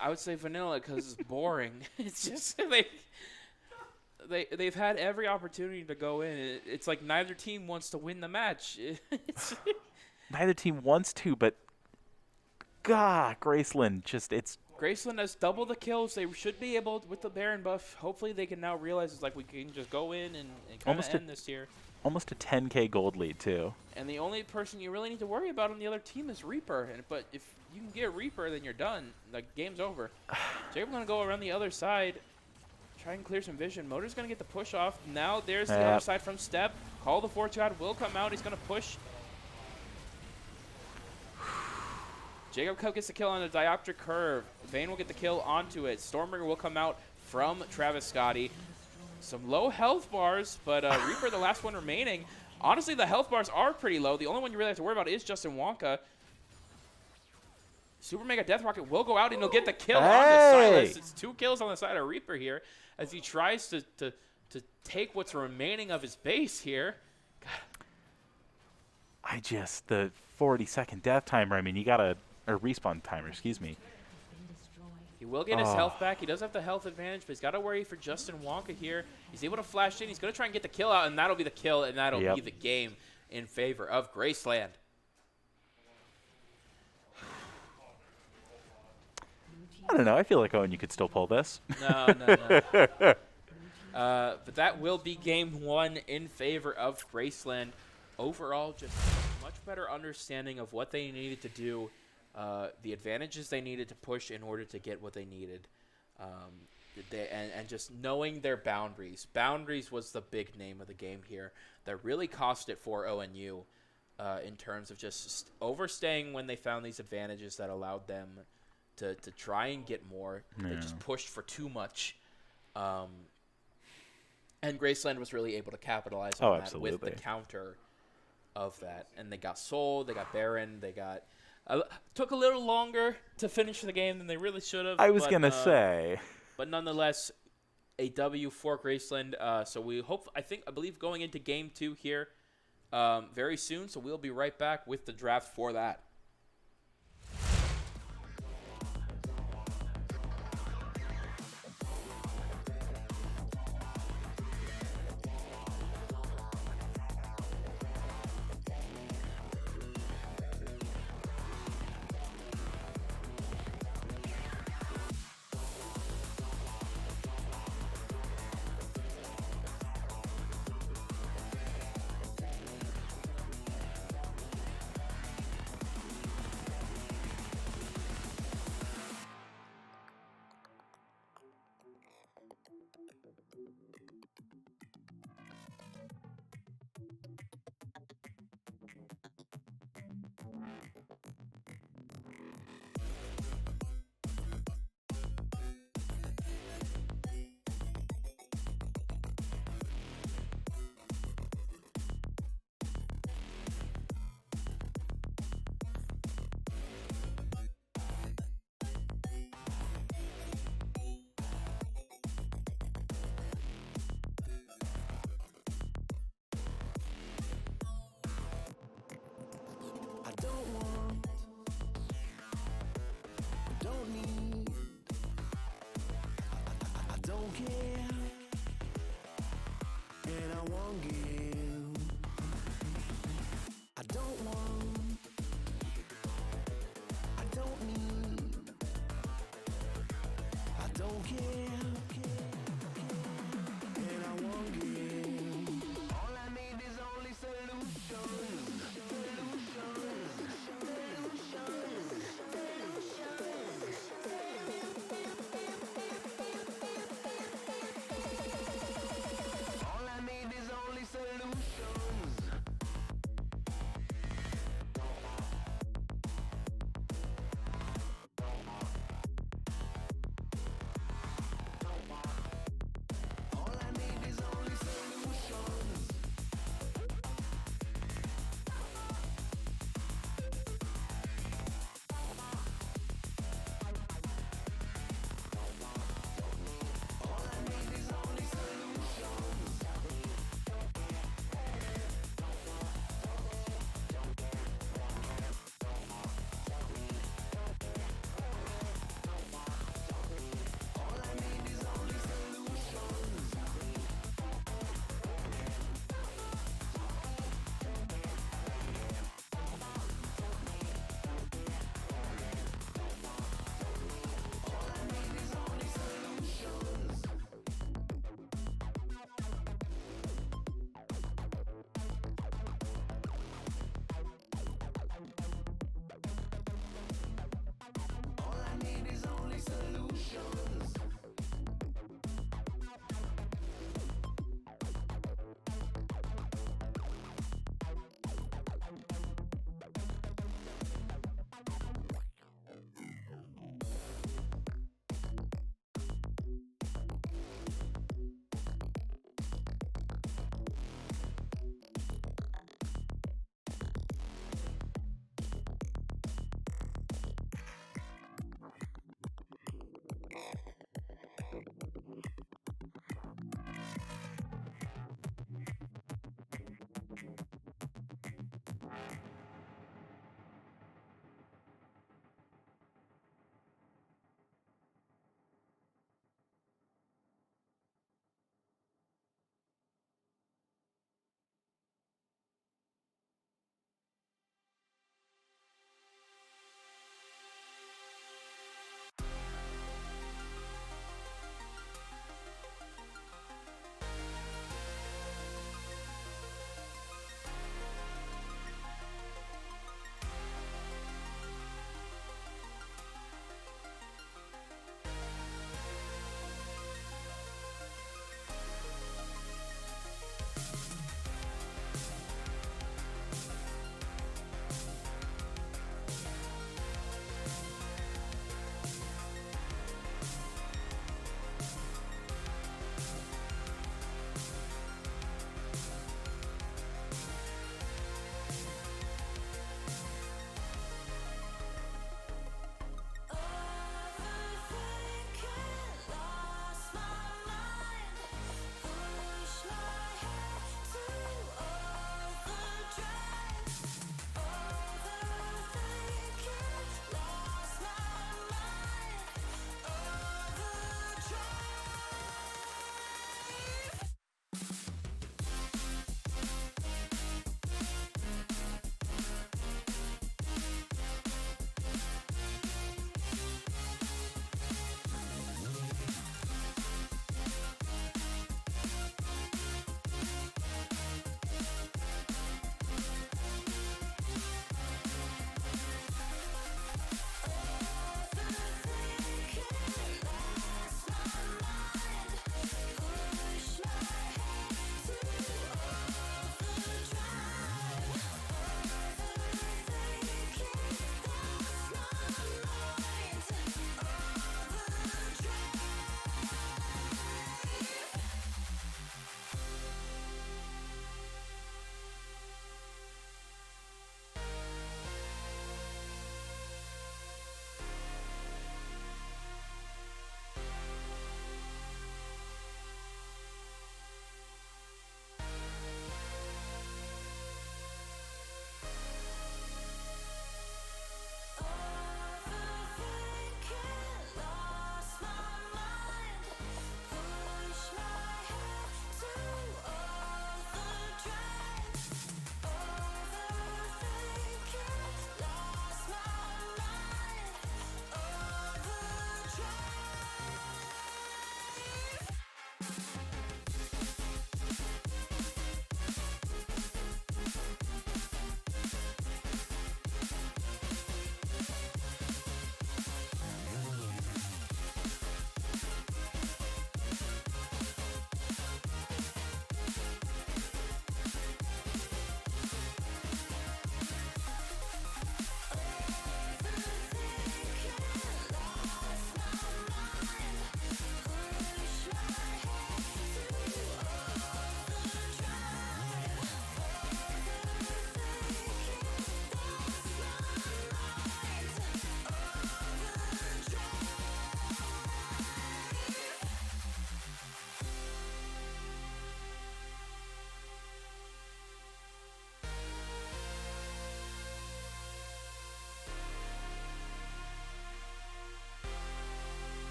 I would say vanilla because it's boring. It's just they've had every opportunity to go in. It's like neither team wants to win the match. Neither team wants to, but God, Graceland Graceland has double the kills. They should be able with the Baron buff. Hopefully they can now realize it's like we can just go in and kind of end this here. Almost a 10K gold lead too. And the only person you really need to worry about on the other team is Reaper. But if you can get Reaper, then you're done. Like, game's over. Jacob's going to go around the other side. Try and clear some vision. Motor's going to get the push off. Now there's the Yeah. other side from Step. Call the Forge God will come out. He's going to push. Jacob Cub gets the kill on the Dioptric Curve. Vayne will get the kill onto it. Stormbringer will come out from Travis Scotty. Some low health bars, but Reaper, the last one remaining. Honestly, the health bars are pretty low. The only one you really have to worry about is Justin Wonka. Super Mega Death Rocket will go out and he'll get the kill on the Silas. It's 2 kills on the side of Reaper here as he tries to take what's remaining of his base here. God. The 40-second death timer, I mean, you got a respawn timer, excuse me. He will get his health back. He does have the health advantage, but he's got to worry for Justin Wonka here. He's able to flash in. He's going to try and get the kill out, and that'll be the kill, and that'll be the game in favor of Graceland. I don't know. I feel like ONU could still pull this. No. But that will be game 1 in favor of Graceland. Overall, just a much better understanding of what they needed to do, the advantages they needed to push in order to get what they needed, and just knowing their boundaries. Boundaries was the big name of the game here that really cost it for ONU in terms of just overstaying when they found these advantages that allowed them to try and get more. They just pushed for too much. And Graceland was really able to capitalize on that with the counter of that. And they got Soul, they got Baron, they got... took a little longer to finish the game than they really should have. I was going to say. But nonetheless, a W for Graceland. So we hope, I believe going into game 2 here very soon. So we'll be right back with the draft for that.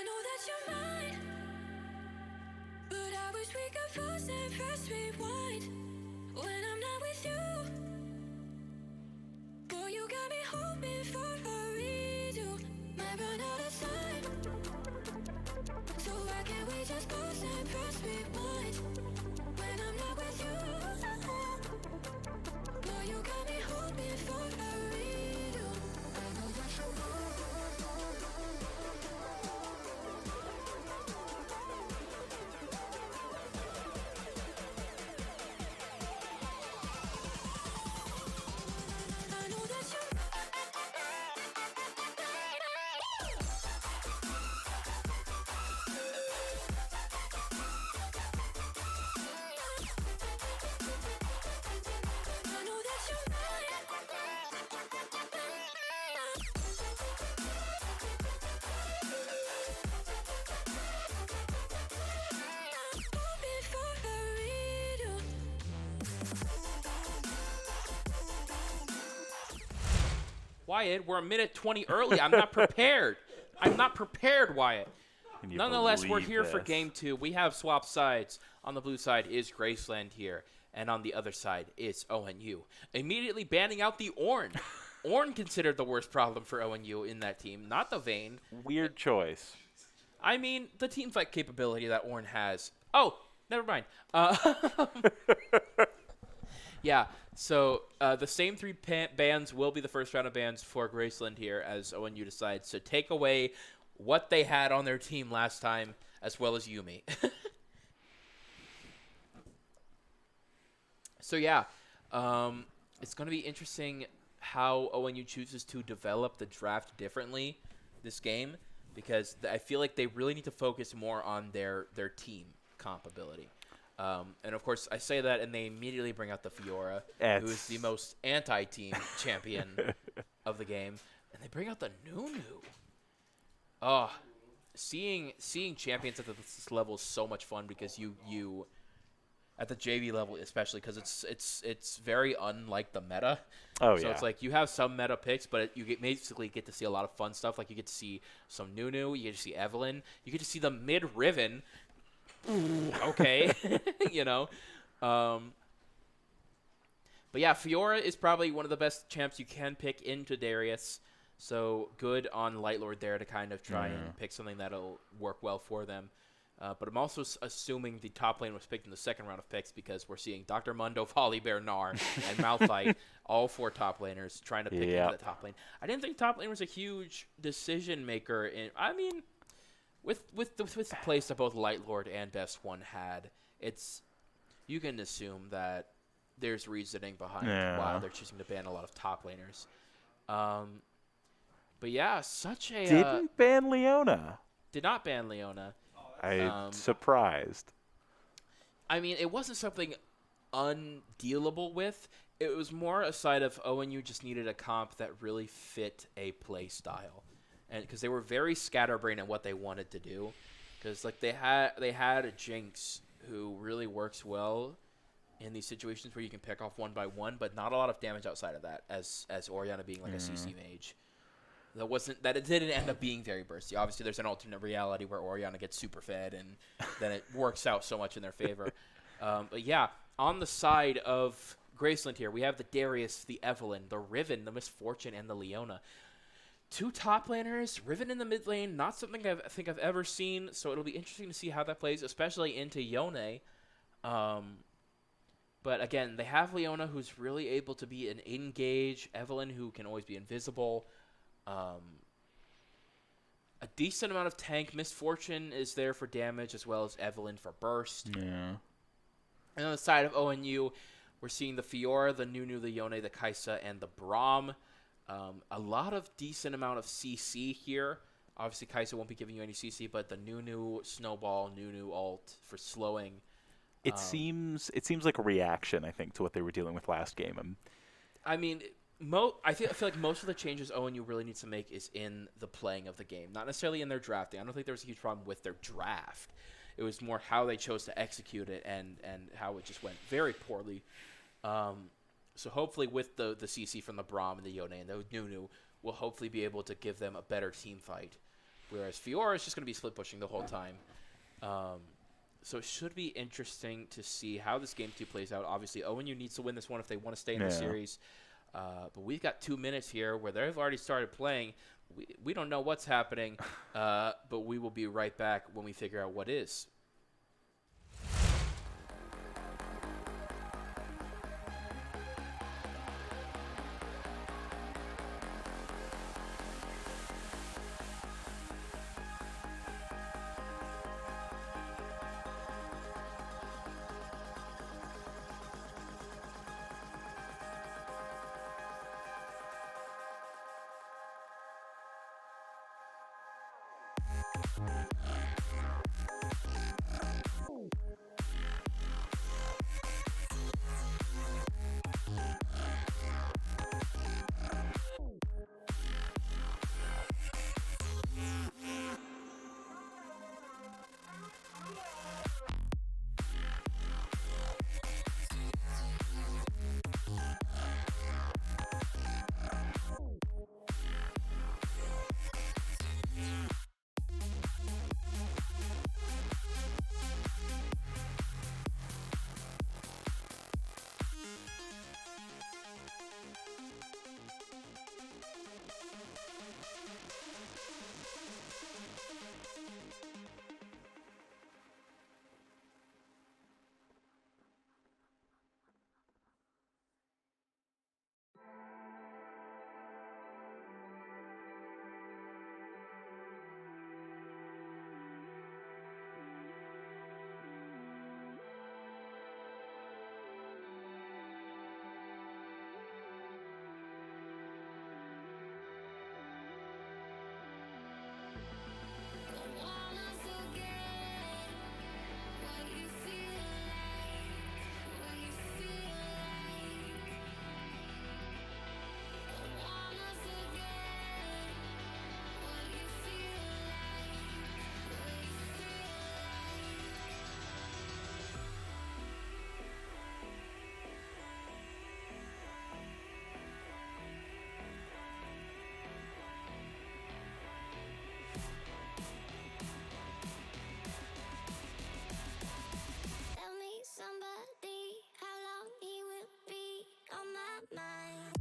I know that you're mine, but I wish we could force and press rewind when I'm not with you. Boy, you got me hoping for a redo. Might run out of time, so why can't we just pause and press rewind when I'm not with you? Boy, you got me hoping for a redo. I know that you're mine. I know that you're I know that you're hoping for a redo. Wyatt, we're a minute 20 early. I'm not prepared. I'm not prepared, Wyatt. Can you Nonetheless, we're believe here for this? game 2. We have swapped sides. On the blue side is Graceland here, and on the other side is ONU. Immediately banning out the Ornn. Ornn considered the worst problem for ONU in that team, not the Vayne. Weird choice. I mean, the team fight capability that Ornn has. Oh, never mind. Yeah, so the same 3 bans will be the first round of bans for Graceland here as ONU decides to take away what they had on their team last time, as well as Yumi. So yeah, it's going to be interesting how ONU chooses to develop the draft differently this game, because I feel like they really need to focus more on their team comp ability. And of course, I say that, and they immediately bring out the Fiora, who is the most anti-team champion of the game, and they bring out the Nunu. Oh, seeing champions at this level is so much fun, because you at the JV level especially, because it's very unlike the meta. Oh, so yeah. it's like you have some meta picks, but basically get to see a lot of fun stuff. Like you get to see some Nunu, you get to see Evelyn, you get to see the mid Riven. Okay, you know. But yeah, Fiora is probably one of the best champs you can pick into Darius. So good on Light Lord there to kind of try and pick something that'll work well for them. But I'm also assuming the top lane was picked in the second round of picks, because we're seeing Dr. Mundo, Volibear, Gnar, and Malphite, all 4 top laners trying to pick into the top lane. I didn't think top lane was a huge decision maker. I mean, with the place that both Light Lord and Best One had, you can assume that there's reasoning behind why they're choosing to ban a lot of top laners. But yeah, such a Didn't ban Leona. did not ban Leona. I'm surprised. I mean, it wasn't something undealable with. It was more a side of ONU just needed a comp that really fit a play style, and because they were very scatterbrained in what they wanted to do, because like they had a Jinx who really works well in these situations where you can pick off one by one, but not a lot of damage outside of that. As Orianna being like a CC mage. It didn't end up being very bursty. Obviously, there's an alternate reality where Orianna gets super fed, and then it works out so much in their favor. But yeah, on the side of Graceland here, we have the Darius, the Evelyn, the Riven, the Misfortune, and the Leona. 2 top laners, Riven in the mid lane, not something I think I've ever seen, so it'll be interesting to see how that plays, especially into Yone. But again, they have Leona, who's really able to be an engage, Evelyn, who can always be invisible. A decent amount of tank. Misfortune is there for damage, as well as Evelyn for burst. Yeah. And on the side of ONU, we're seeing the Fiora, the Nunu, the Yone, the Kai'Sa, and the Braum. A lot of decent amount of CC here. Obviously, Kai'Sa won't be giving you any CC, but the Nunu Snowball, Nunu ult for slowing. It seems like a reaction, I think, to what they were dealing with last game. I mean, I feel like most of the changes ONU really needs to make is in the playing of the game, not necessarily in their drafting. I don't think there was a huge problem with their draft. It was more how they chose to execute it and how it just went very poorly. So hopefully with the CC from the Braum and the Yone and the Nunu, we'll hopefully be able to give them a better team fight. whereas Fiora is just going to be split pushing the whole time. So it should be interesting to see how this game 2 plays out. Obviously, ONU needs to win this one if they want to stay in the series. But we've got 2 minutes here where they've already started playing. We don't know what's happening, but we will be right back when we figure out what is. Tell me somebody how long he will be on my mind.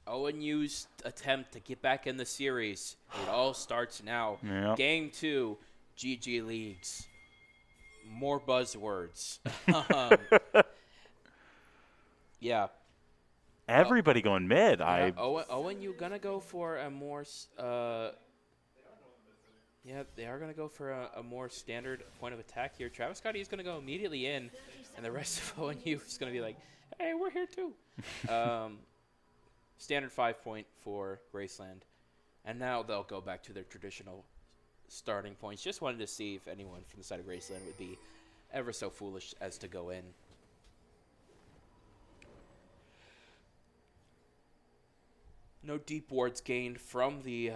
ONU's attempt to get back in the series. It all starts now. Yep. Game 2, GG Leagues. More buzzwords. Yeah. Everybody going mid. Yeah, ONU gonna go for a more yeah, they are gonna go for a more standard point of attack here. Travis Scotty is gonna go immediately in, and the rest of ONU is gonna be like, hey, we're here too. Standard 5-point for Graceland, and now they'll go back to their traditional starting points. Just wanted to see if anyone from the side of Graceland would be ever so foolish as to go in. No deep wards gained from the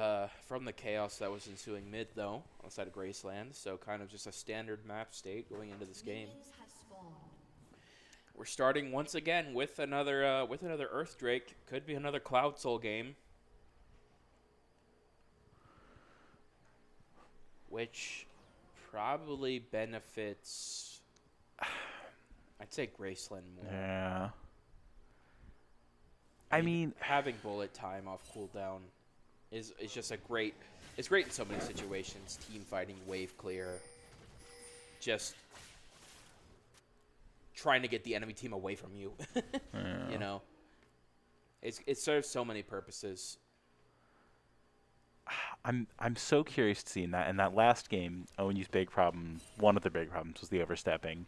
chaos that was ensuing mid, though, on the side of Graceland. So kind of just a standard map state going into this game. We're starting once again with another Earth Drake. Could be another Cloud Soul game, which probably benefits, I'd say, Graceland more. Yeah. I mean, having bullet time off cooldown is just it's great in so many situations. Team fighting, wave clear, just trying to get the enemy team away from you. yeah. You know, it serves so many purposes. I'm so curious to see in that last game. ONU's big problem, one of the big problems, was the overstepping.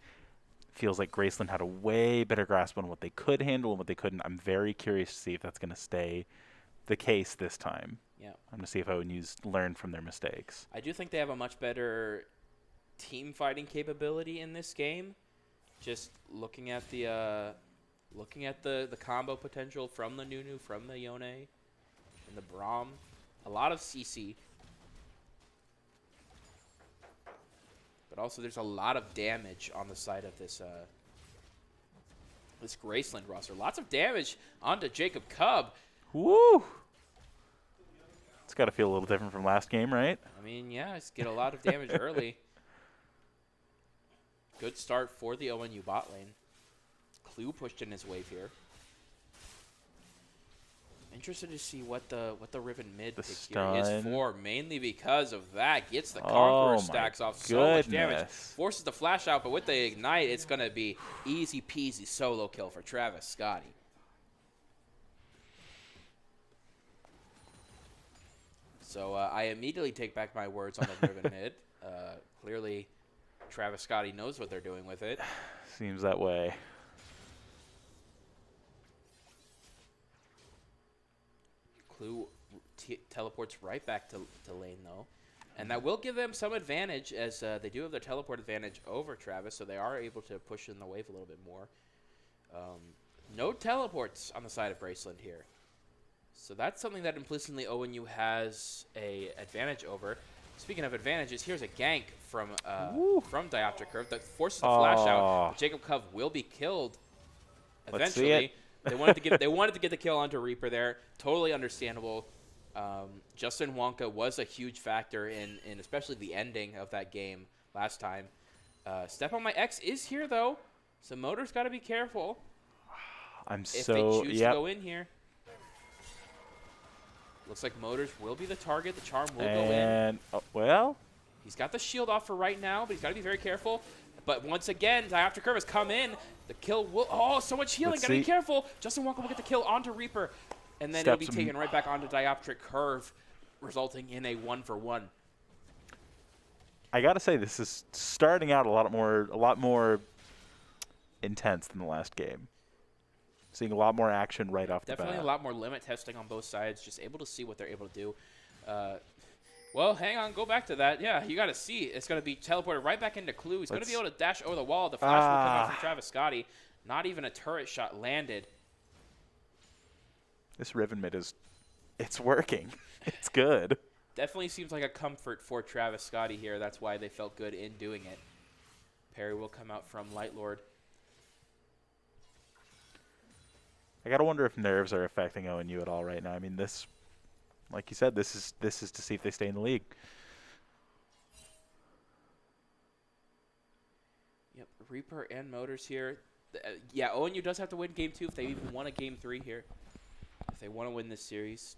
Feels like Graceland had a way better grasp on what they could handle and what they couldn't. I'm very curious to see if that's going to stay the case this time. Yeah, I'm going to see if ONU's learned from their mistakes. I do think they have a much better team fighting capability in this game. Just looking at the combo potential from the Nunu, from the Yone. in the Braum. A lot of CC. But also there's a lot of damage on the side of this this Graceland roster. Lots of damage onto Jacob Cub. Woo! It's got to feel a little different from last game, right? I mean, yeah, it's get a lot of damage early. Good start for the ONU bot lane. Clue pushed in his wave here. Interested to see what the Riven mid pick here is for, mainly because of that. Gets the Conqueror stacks off so much damage. Forces the flash out, but with the Ignite, it's going to be easy peasy solo kill for Travis Scotty. So I immediately take back my words on the Riven mid. Clearly, Travis Scotty knows what they're doing with it. Seems that way. Clue teleports right back to lane, though. And that will give them some advantage, as they do have their teleport advantage over Travis, so they are able to push in the wave a little bit more. No teleports on the side of Graceland here. So that's something that implicitly ONU has a advantage over. Speaking of advantages, here's a gank from Dioptric Curve that forces the flash out. Jacob Cub will be killed eventually. They wanted to get the kill onto Reaper there. Totally understandable. Justin Wonka was a huge factor in especially the ending of that game last time. Step on My X is here though, so Motor's got to be careful. If they choose to go in here. Looks like Motors will be the target. The charm will go in. Well, he's got the shield off for right now, but he's got to be very careful. But once again, Dioptric Curve has come in. The kill will... Oh, so much healing. Got to be careful. Justin Walker will get the kill onto Reaper. And then it'll be taken right back onto Dioptric Curve, resulting in a 1-for-1. I got to say, this is starting out a lot more intense than the last game. Seeing a lot more action right off the bat. Definitely a lot more limit testing on both sides. Just able to see what they're able to do. Well, hang on. Go back to that. Yeah, you got to see. It's going to be teleported right back into Clue. He's going to be able to dash over the wall. The flash will come out from Travis Scotty. Not even a turret shot landed. This Riven mid it's working. It's good. Definitely seems like a comfort for Travis Scotty here. That's why they felt good in doing it. Parry will come out from Light Lord. I gotta wonder if nerves are affecting ONU at all right now. I mean, this, like you said, this is to see if they stay in the league. Yep, Reaper and Motors here. Yeah, ONU does have to win Game 2 if they even won a Game 3 here. If they want to win this series.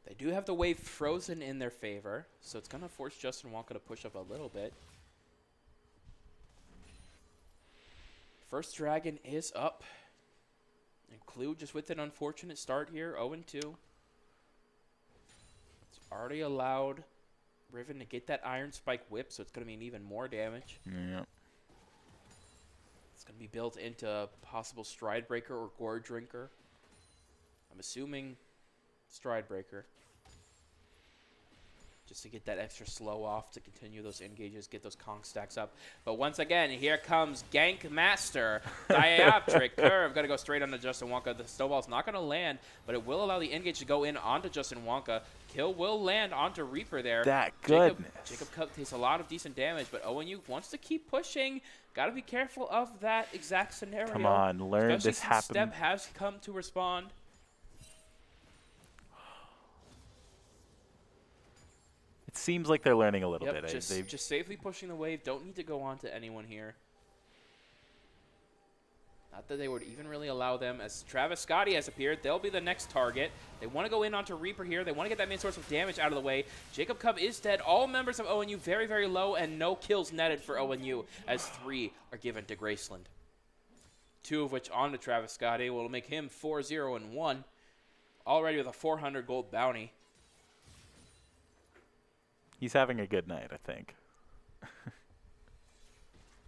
They do have the wave frozen in their favor, so it's going to force Justin Wonka to push up a little bit. First Dragon is up. And Clue just with an unfortunate start here, 0-2. It's already allowed Riven to get that Iron Spike whip, so it's going to mean even more damage. Yeah. It's going to be built into possible Stride Breaker or Gore Drinker. I'm assuming Stride Breaker. Just to get that extra slow off to continue those engages, get those Kong stacks up. But once again, here comes Gank Master. Dioptric Curve. Got to go straight onto Justin Wonka. The snowball's not going to land, but it will allow the engage to go in onto Justin Wonka. Kill will land onto Reaper there. That goodness. Jacob Cup takes a lot of decent damage, but ONU wants to keep pushing. Got to be careful of that exact scenario. Come on, learn especially this since happen. Step has come to respond. It seems like they're learning a little bit. Just safely pushing the wave. Don't need to go on to anyone here. Not that they would even really allow them. As Travis Scotty has appeared, they'll be the next target. They want to go in onto Reaper here. They want to get that main source of damage out of the way. Jacob Cub is dead. All members of ONU very, very low, and no kills netted for ONU, as 3 are given to Graceland. 2 of which onto Travis Scotty will make him 4-0-1. Already with a 400 gold bounty. He's having a good night, I think.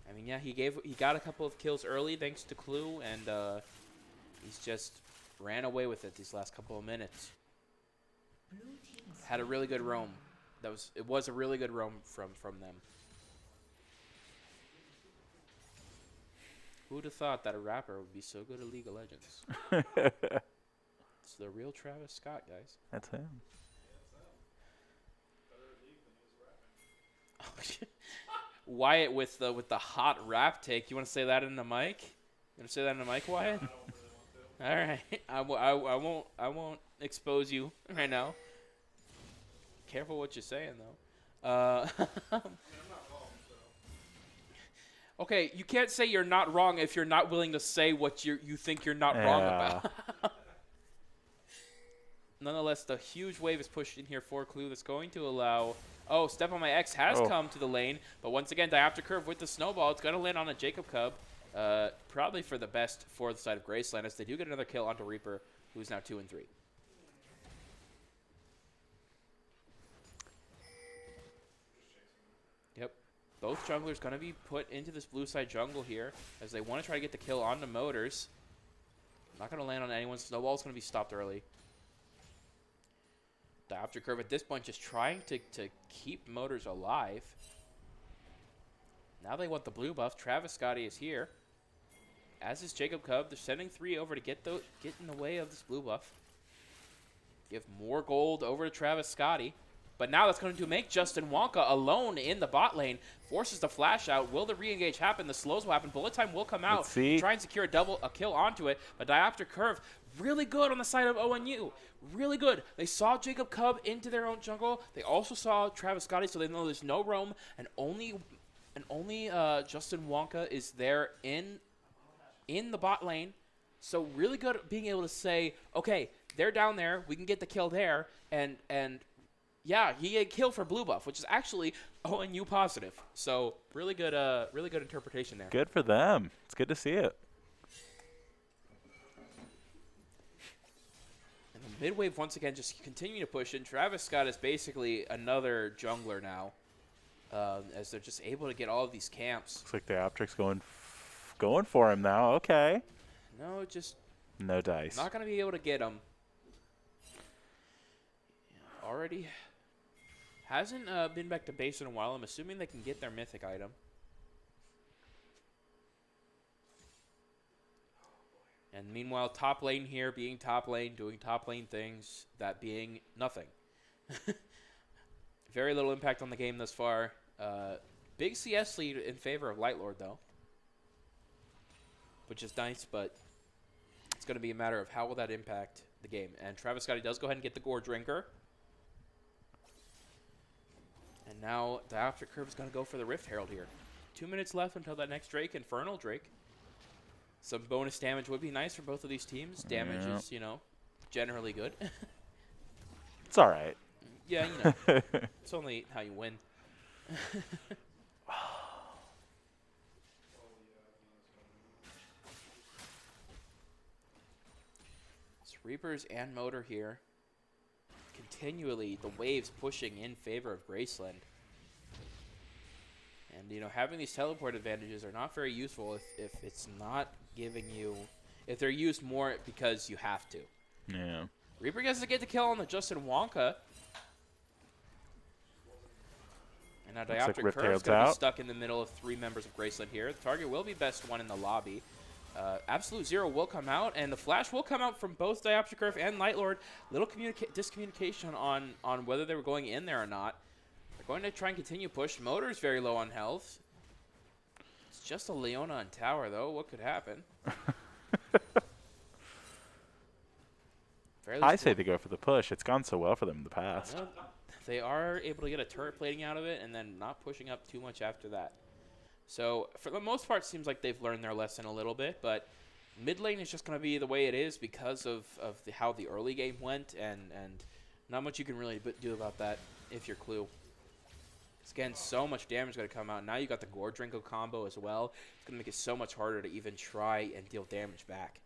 I mean, yeah, he got a couple of kills early thanks to Clue, and he's just ran away with it these last couple of minutes. Had a really good roam. It was a really good roam from them. Who'd have thought that a rapper would be so good at League of Legends? It's the real Travis Scott, guys. That's him. Wyatt with the hot rap take. You want to say that in the mic? You want to say that in the mic, Wyatt? All right. I won't expose you right now. Careful what you're saying though. Okay, you can't say you're not wrong if you're not willing to say what you think you're not wrong about. Nonetheless, the huge wave is pushed in here for Clue that's going to allow... Oh, Step on My X has come to the lane. But once again, Diopter Curve with the snowball. It's going to land on a Jacob Cub. Probably for the best for the side of Graceland as they do get another kill onto Reaper, who's now 2 and 3. Yep. Both junglers going to be put into this blue side jungle here as they want to try to get the kill on the Motors. Not going to land on anyone. Snowball's going to be stopped early. Diopter Curve at this point just trying to keep Motors alive. Now they want the blue buff. Travis Scotty is here. As is Jacob Cub. They're sending 3 over to get in the way of this blue buff. Give more gold over to Travis Scotty. But now that's going to make Justin Wonka alone in the bot lane. Forces the flash out. Will the re-engage happen? The slows will happen. Bullet time will come out. Try and secure a kill onto it. But Diopter Curve really good on the side of ONU. Really good. They saw Jacob Cub into their own jungle. They also saw Travis Scotty, so they know there's no roam. And only Justin Wonka is there in the bot lane. So really good at being able to say, okay, they're down there. We can get the kill there. And yeah, he had kill for blue buff, which is actually ONU positive. So really good interpretation there. Good for them. It's good to see it. And the mid wave once again just continuing to push in. Travis Scott is basically another jungler now, as they're just able to get all of these camps. Looks like the Optrix going for him now. Okay. No, just no dice. Not gonna be able to get him. Yeah, already. Hasn't been back to base in a while. I'm assuming they can get their mythic item. And meanwhile, top lane here being top lane, doing top lane things, that being nothing. Very little impact on the game thus far. Big CS lead in favor of Light Lord, though. Which is nice, but it's going to be a matter of how will that impact the game. And Travis Scotty does go ahead and get the Gore Drinker. And now the After Curve is going to go for the Rift Herald here. 2 minutes left until that next Drake, Infernal Drake. Some bonus damage would be nice for both of these teams. Damage is, generally good. It's all right. Yeah, it's only how you win. It's Reapers and Motor here. Continually, the waves pushing in favor of Graceland. And, having these teleport advantages are not very useful if it's not giving you... If they're used more because you have to. Yeah. Reaper gets to get the kill on the Justin Wonka. And now Diopter Curve's going to be stuck in the middle of 3 members of Graceland here. The target will be best one in the lobby. Absolute Zero will come out, and the flash will come out from both Diopter Curve and Light Lord. Little discommunication on whether they were going in there or not. They're going to try and continue push. Motor's very low on health. It's just a Leona on tower, though. What could happen? I say they go for the push. It's gone so well for them in the past. They are able to get a turret plating out of it and then not pushing up too much after that. So, for the most part, it seems like they've learned their lesson a little bit, but mid lane is just going to be the way it is because of how the early game went, and not much you can really do about that if you're Clue. Again, so much damage going to come out. Now you got the Gore Drinko combo as well. It's going to make it so much harder to even try and deal damage back.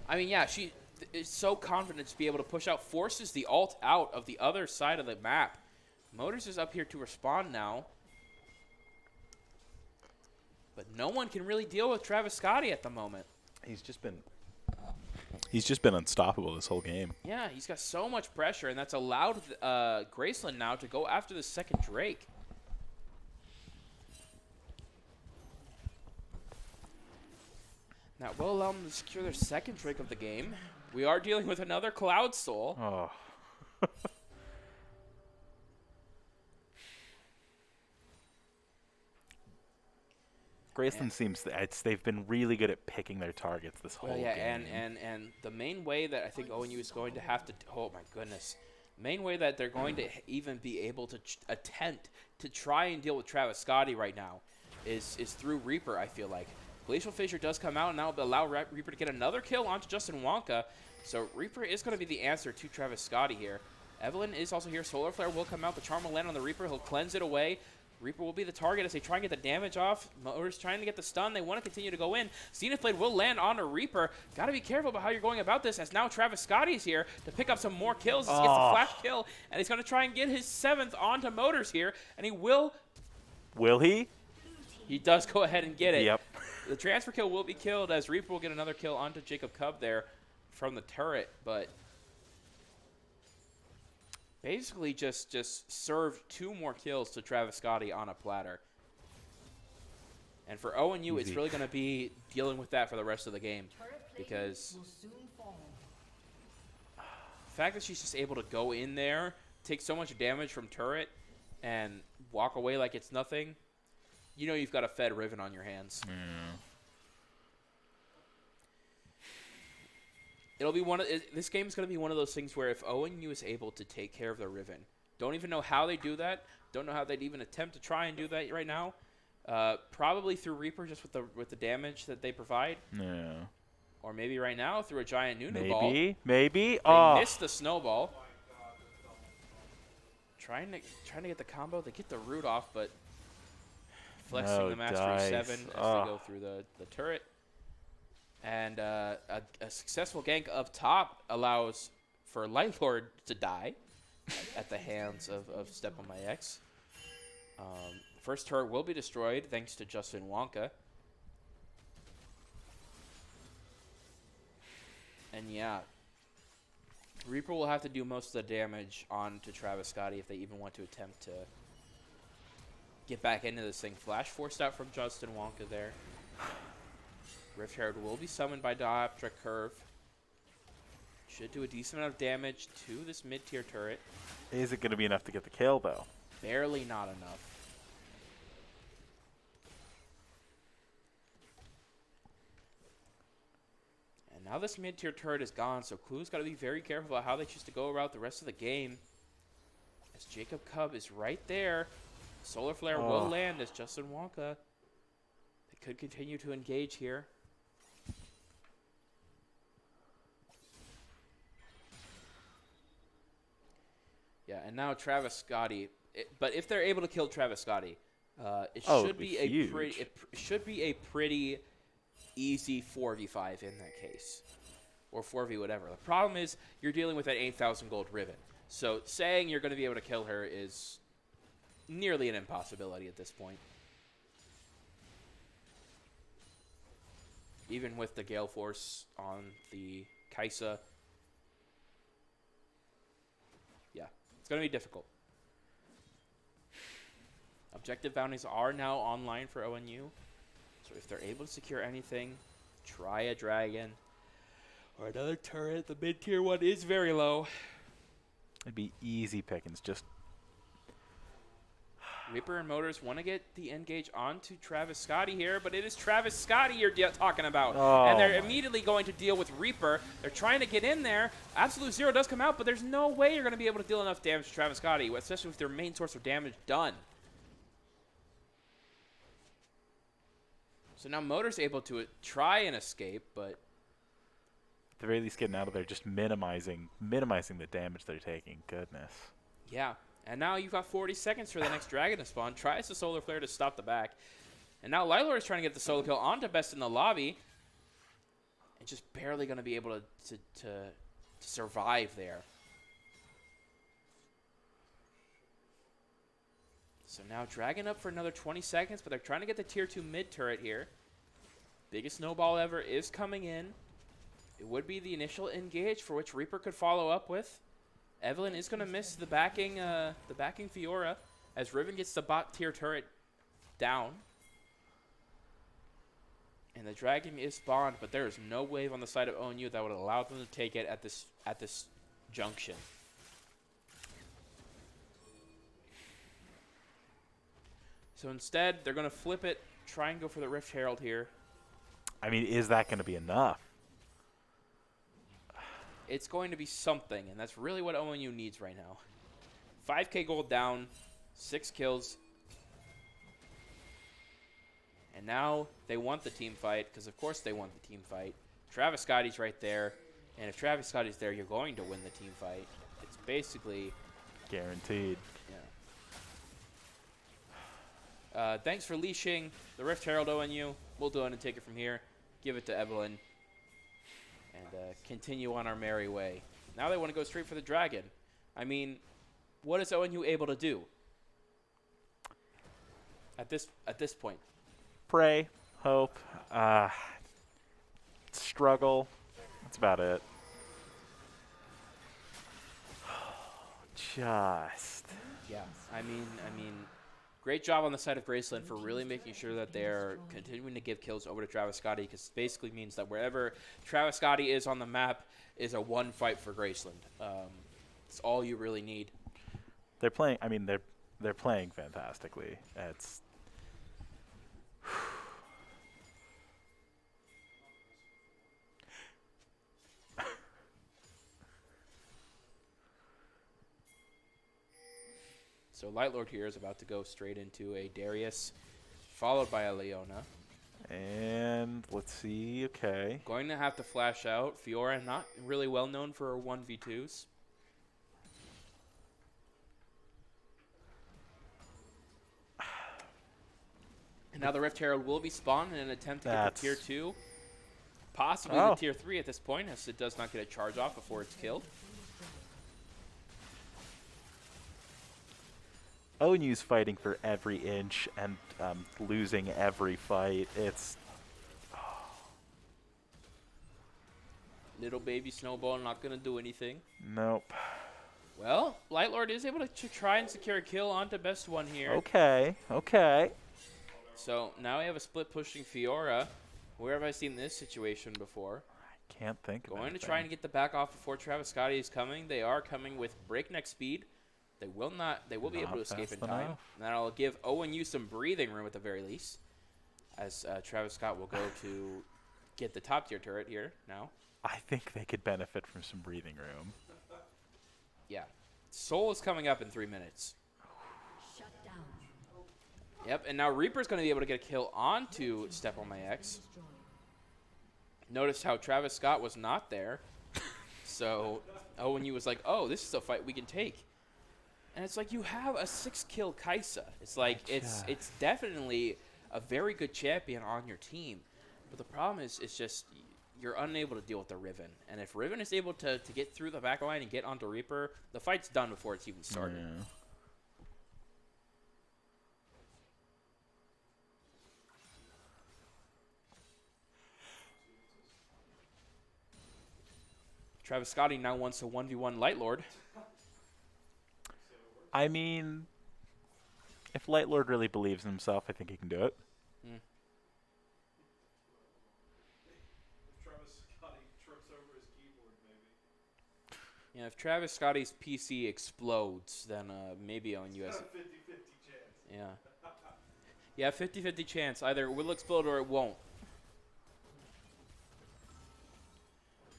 I mean, yeah, she is so confident to be able to push out, forces the ult out of the other side of the map. Motors is up here to respond now. But no one can really deal with Travis Scotty at the moment. He's just been unstoppable this whole game. Yeah, he's got so much pressure, and that's allowed Graceland now to go after the second Drake. That will allow them to secure their second drink of the game. We are dealing with another Cloud Soul. Oh. Graceland seems they've been really good at picking their targets this whole Well, yeah, game. and the main way that I think ONU is going to have to, oh my goodness, main way that they're going to even be able to attempt to try and deal with Travis Scotty right now is through Reaper, I feel like. Glacial Fissure does come out and now allow Reaper to get another kill onto Justin Wonka. So Reaper is going to be the answer to Travis Scotty here. Evelyn is also here. Solar Flare will come out. The Charm will land on the Reaper. He'll cleanse it away. Reaper will be the target as they try and get the damage off. Motor's trying to get the stun. They want to continue to go in. Zenith Blade will land on a Reaper. Got to be careful about how you're going about this, as now Travis Scotty is here to pick up some more kills. He gets the flash kill, and he's going to try and get his 7th onto Motors here, and he will. Will he? He does go ahead and get it. Yep. The transfer kill will be killed, as Reaper will get another kill onto Jacob Cub there from the turret, but basically just served 2 more kills to Travis Scotty on a platter. And for ONU, it's really going to be dealing with that for the rest of the game, because the fact that she's just able to go in there, take so much damage from turret, and walk away like it's nothing, you know you've got a fed Riven on your hands. Yeah. It'll be this game is going to be one of those things where if ONU is able to take care of the Riven, don't even know how they do that, don't know how they'd even attempt to try and do that right now. Probably through Reaper, just with the damage that they provide. Yeah. Or maybe right now through a giant Nunu ball. Maybe. They missed the snowball. Trying to get the combo. They get the root off, but flexing the Mastery 7 as they go through the turret. And a successful gank up top allows for Light Lord to die at the hands of Step on My X. First turret will be destroyed thanks to Justin Wonka. And yeah, Reaper will have to do most of the damage on to Travis Scotty if they even want to attempt to get back into this thing. Flash forced out from Justin Wonka there. Rift Herald will be summoned by Dioptric Curve. Should do a decent amount of damage to this mid-tier turret. Is it going to be enough to get the kill, though? Barely not enough. And now this mid-tier turret is gone, so Clue's got to be very careful about how they choose to go about the rest of the game. As Jacob Cub is right there. Solar Flare will land as Justin Wonka. They could continue to engage here. Yeah, and now Travis Scotty. But if they're able to kill Travis Scotty, it should be a pretty easy 4v5 in that case, or 4v whatever. The problem is you're dealing with an 8,000 gold Riven, so saying you're going to be able to kill her is nearly an impossibility at this point. Even with the Gale Force on the Kaisa. Yeah, it's going to be difficult. Objective bounties are now online for ONU. So if they're able to secure anything, try a dragon or another turret. The mid-tier one is very low. It'd be easy pickings, just... Reaper and Motors want to get the engage onto Travis Scotty here, but it is Travis Scotty you're talking about. And they're immediately going to deal with Reaper. They're trying to get in there. Absolute Zero does come out, but there's no way you're going to be able to deal enough damage to Travis Scotty, especially with their main source of damage done. So now Motors able to try and escape, but... At the very least, getting out of there, just minimizing the damage they're taking. Goodness. Yeah. And now you've got 40 seconds for the next dragon to spawn. Tries the Solar Flare to stop the back. And now Lylor is trying to get the solo kill onto Best in the lobby. And just barely going to be able to survive there. So now Dragon up for another 20 seconds, but they're trying to get the tier 2 mid turret here. Biggest snowball ever is coming in. It would be the initial engage for which Reaper could follow up with. Evelyn is going to miss the backing Fiora as Riven gets the bot tier turret down. And the dragon is spawned, but there is no wave on the side of ONU that would allow them to take it at this junction. So instead, they're going to flip it, try and go for the Rift Herald here. I mean, is that going to be enough? It's going to be something, and that's really what ONU needs right now. 5k gold down, 6 kills. And now they want the team fight, because of course they want the team fight. Travis Scotty's right there, and if Travis Scotty's there, you're going to win the team fight. It's basically guaranteed. Yeah. Thanks for leashing the Rift Herald, ONU. We'll go ahead and take it from here. Give it to Evelyn. And continue on our merry way. Now they want to go straight for the dragon. I mean, what is ONU able to do at this point? Pray, hope, struggle. That's about it. Just. Yeah, I mean, great job on the side of Graceland for really making sure that they're continuing to give kills over to Travis Scotty, because it basically means that wherever Travis Scotty is on the map is a one fight for Graceland. It's all you really need. They're playing. I mean, they're playing fantastically. It's. So Light Lord here is about to go straight into a Darius, followed by a Leona. And let's see. Okay. Going to have to flash out. Fiora, not really well known for her 1v2s. And now the Rift Herald will be spawned in an attempt to get the tier 2. Possibly the tier 3 at this point, as it does not get a charge off before it's killed. ONU's fighting for every inch and losing every fight. It's Little baby Snowball not going to do anything. nope. Well, Light Lord is able to try and secure a kill onto best one here. Okay. Okay. So now we have a split pushing Fiora. Where have I seen this situation before? I can't think of Going to anything. try and get the back off before Travis Scotty is coming. They are coming with breakneck speed. They will not. They will be able to escape in fast time. enough. And that'll give ONU some breathing room at the very least, as Travis Scott will go to get the top tier turret here now. I think they could benefit from some breathing room. Yeah, Soul is coming up in 3 minutes. Shut down. Yep, and now Reaper's going to be able to get a kill onto Step on My X. Notice how Travis Scott was not there. So ONU was like, oh, this is a fight we can take. And it's like, you have a 6-kill Kaisa. It's like, it's definitely a very good champion on your team. But the problem is, it's just, you're unable to deal with the Riven. And if Riven is able to get through the back line and get onto Reaper, the fight's done before it's even started. Yeah. Travis Scotty now wants a 1v1 Light Lord. I mean, if Light Lord really believes in himself, I think he can do it. Mm. Travis Scotty trips over his keyboard, maybe. Yeah, if Travis Scotty's PC explodes, then maybe ONU has... 50-50 chance. Yeah. Yeah, 50-50 chance. Either it will explode or it won't.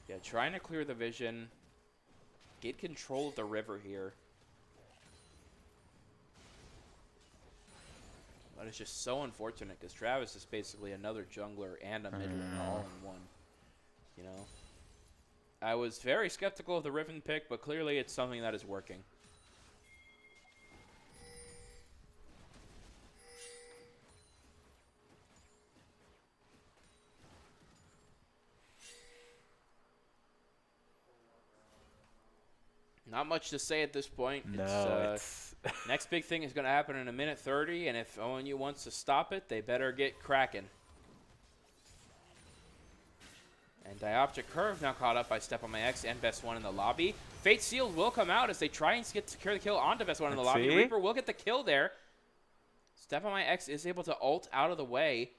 Yeah, trying to clear the vision. Get control of the river here. But it's just so unfortunate because Travis is basically another jungler and a mid laner all in one. You know? I was very skeptical of the Riven pick, but clearly it's something that is working. Not much to say at this point. No, Next big thing is going to happen in a minute 30, and if ONU wants to stop it, they better get cracking. And Dioptic Curve now caught up by Step on My X and Best One in the lobby. Fate Seals will come out as they try and secure the kill onto Best One in the lobby. See? Reaper will get the kill there. Step on My X is able to ult out of the way.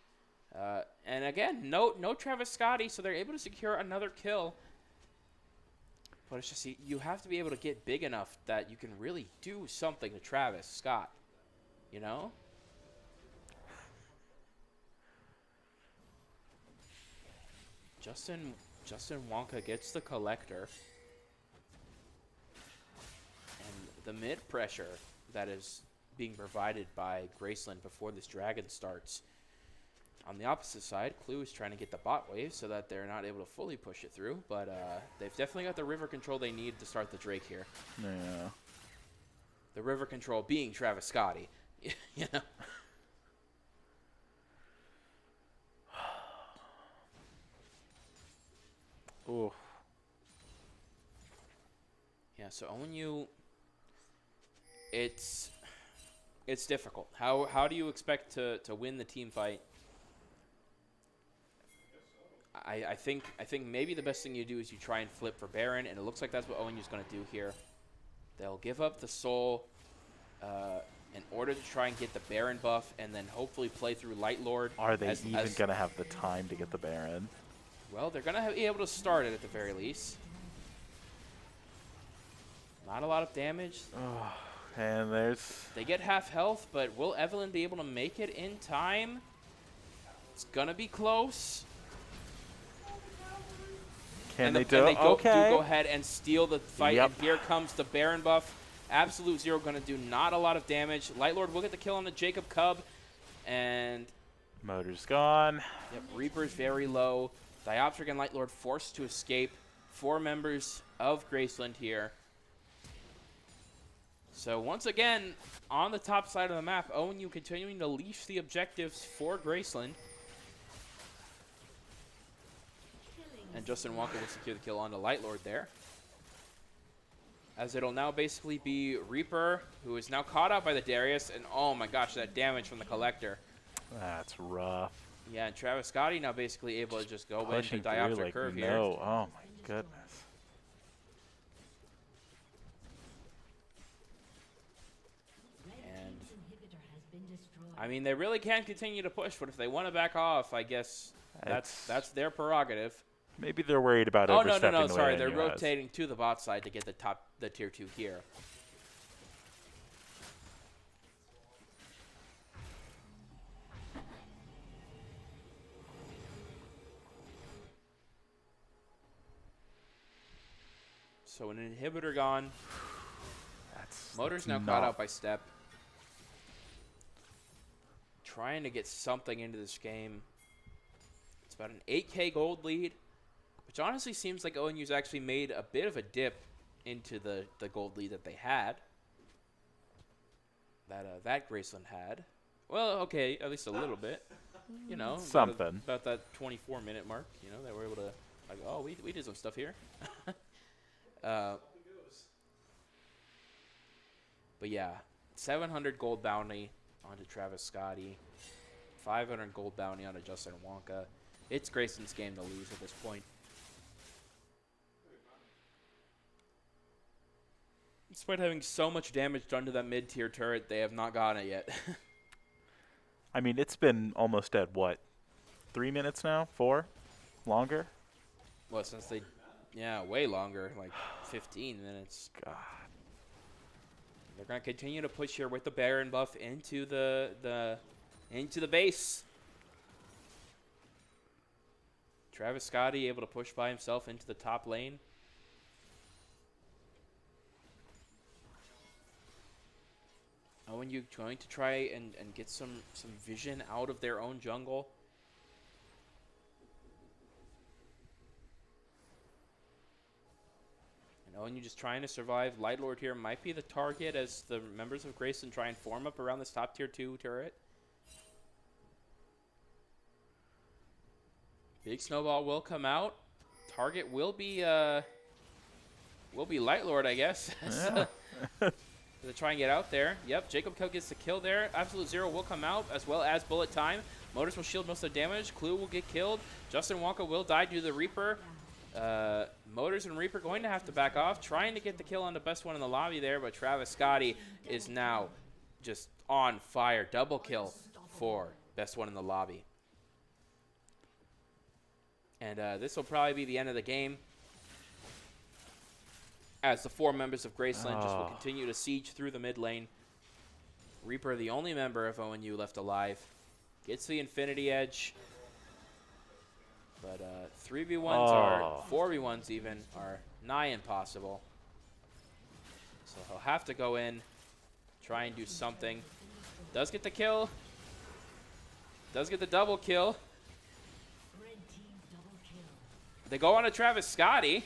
And again, no Travis Scotty, so they're able to secure another kill. But it's just you have to be able to get big enough that you can really do something to Travis Scott. You know? Justin Wonka gets the collector. And the mid pressure that is being provided by Graceland before this dragon starts. On the opposite side, Clue is trying to get the bot wave so that they're not able to fully push it through, but they've definitely got the river control they need to start the Drake here. Yeah. The river control being Travis Scotty. You know? Ooh. Yeah, so ONU, it's difficult. How do you expect to win the team fight? I think maybe the best thing you do is you try and flip for Baron, and it looks like that's what ONU's going to do here. They'll give up the soul in order to try and get the Baron buff, and then hopefully play through Light Lord. Are they even going to have the time to get the Baron? Well, they're going to be able to start it at the very least. Not a lot of damage. Oh, and there's... They get half health, but will Evelyn be able to make it in time? It's going to be close. Can they do do it? Okay. do go ahead and steal the fight, Yep. and here comes the Baron buff. Absolute Zero going to do not a lot of damage. Light Lord will get the kill on the Jacob Cub, and... Motor's gone. Yep, Reaper's very low. Dioptric and Light Lord forced to escape. 4 members of Graceland here. So once again, on the top side of the map, ONU continuing to leash the objectives for Graceland. And Justin Wonka will secure the kill on the Light Lord there. As it'll now basically be Reaper, who is now caught out by the Darius. And oh my gosh, that damage from the Collector. That's rough. Yeah, and Travis Scotty now basically able to just go into Pushing through Dioptric like Curve here. no. Oh my goodness. And I mean, they really can continue to push, but if they want to back off, I guess that's their prerogative. Maybe they're worried about Oh, overstepping no, the sorry. way They're ONU has. rotating to the bot side to get the tier 2 here. So an inhibitor gone. Motor's now caught out by Step. Trying to get something into this game. It's about an 8K gold lead, which honestly seems like ONU's actually made a bit of a dip into the gold lead that they had. That Graceland had. Well, okay, at least a little bit. You know, Something. about that 24-minute mark. You know, they were able to like, oh, we did some stuff here. But yeah, 700 gold bounty onto Travis Scotty, 500 gold bounty onto Justin Wonka. It's Grayson's game to lose at this point. Despite having so much damage done to that mid-tier turret, they have not gotten it yet. I mean, it's been almost at what? 3 minutes now? 4? Longer? Well, since they, yeah, way longer, like 15 minutes. God. They're gonna continue to push here with the Baron buff into the base. Travis Scotty able to push by himself into the top lane. ONU going to try and get some vision out of their own jungle. And ONU just trying to survive. Light Lord here might be the target as the members of Graceland try and form up around this top tier 2 turret. Big snowball will come out. Target will be Light Lord, I guess. Yeah. To try and get out there. Yep, Jacob Cub gets the kill there. Absolute Zero will come out, as well as Bullet Time. Motors will shield most of the damage. Clue will get killed. Justin Wonka will die due to the Reaper. Motors and Reaper going to have to back off, trying to get the kill on the best one in the lobby there, but Travis Scotty is now just on fire. Double kill for best one in the lobby. And this will probably be the end of the game, as the 4 members of Graceland just will continue to siege through the mid lane. Reaper, the only member of ONU left alive, gets the Infinity Edge. But 3v1s or 4v1s even are nigh impossible. So he'll have to go in, try and do something. Does get the kill. Does get the double kill. They go on to Travis Scotty.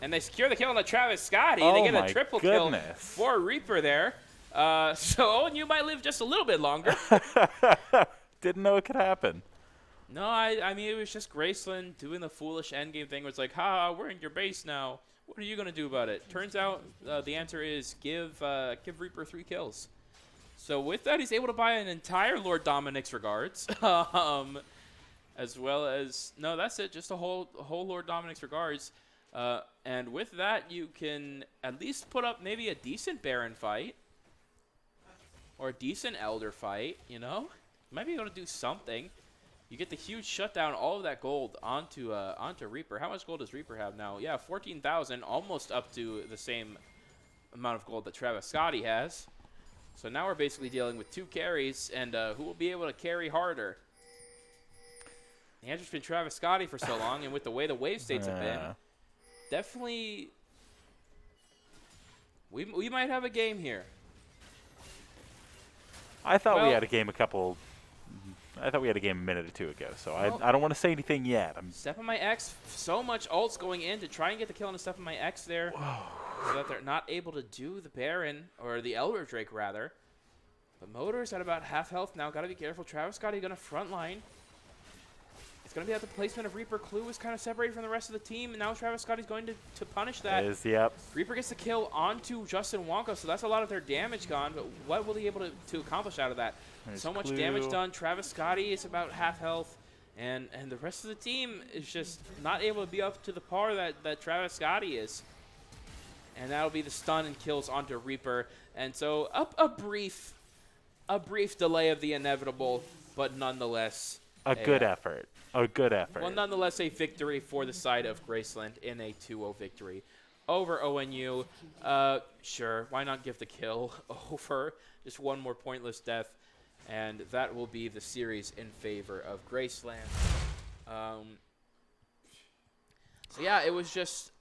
And they secure the kill on the Travis Scotty. They get a triple kill for Reaper there. So ONU might live just a little bit longer. Didn't know it could happen. No, I mean, it was just Graceland doing the foolish endgame thing where it's like, ha, we're in your base now. What are you going to do about it? Turns out the answer is give Reaper 3 kills. So with that, he's able to buy an entire Lord Dominic's Regards. As well as, no, that's it, just a whole Lord Dominic's Regards. And with that, you can at least put up maybe a decent Baron fight. Or a decent Elder fight, you know? You might be able to do something. You get the huge shutdown, all of that gold onto Reaper. How much gold does Reaper have now? Yeah, 14,000, almost up to the same amount of gold that Travis Scotty has. So now we're basically dealing with 2 carries, and who will be able to carry harder? The answer's been Travis Scotty for so long, and with the way the wave states have been, definitely we might have a game here. I thought we had a game a minute or 2 ago, so I don't want to say anything yet. Step on my X, so much ults going in to try and get the kill on the Step on my X there. So that they're not able to do the Baron, or the Elder Drake rather. But Motor's at about half health now, gotta be careful. Travis Scotty gonna front line. It's going to be at the placement of Reaper. Clue is kind of separated from the rest of the team, and now Travis Scotty's going to punish that. Yep. Reaper gets the kill onto Justin Wonka, so that's a lot of their damage gone, but what will he be able to accomplish out of that? So much damage done. Travis Scotty is about half health, and the rest of the team is just not able to be up to the par that Travis Scotty is. And that'll be the stun and kills onto Reaper. And so a brief delay of the inevitable, but nonetheless a good effort. A good effort. Well, nonetheless, a victory for the side of Graceland in a 2-0 victory over ONU. Sure, why not give the kill over? Just one more pointless death, and that will be the series in favor of Graceland. So yeah, it was just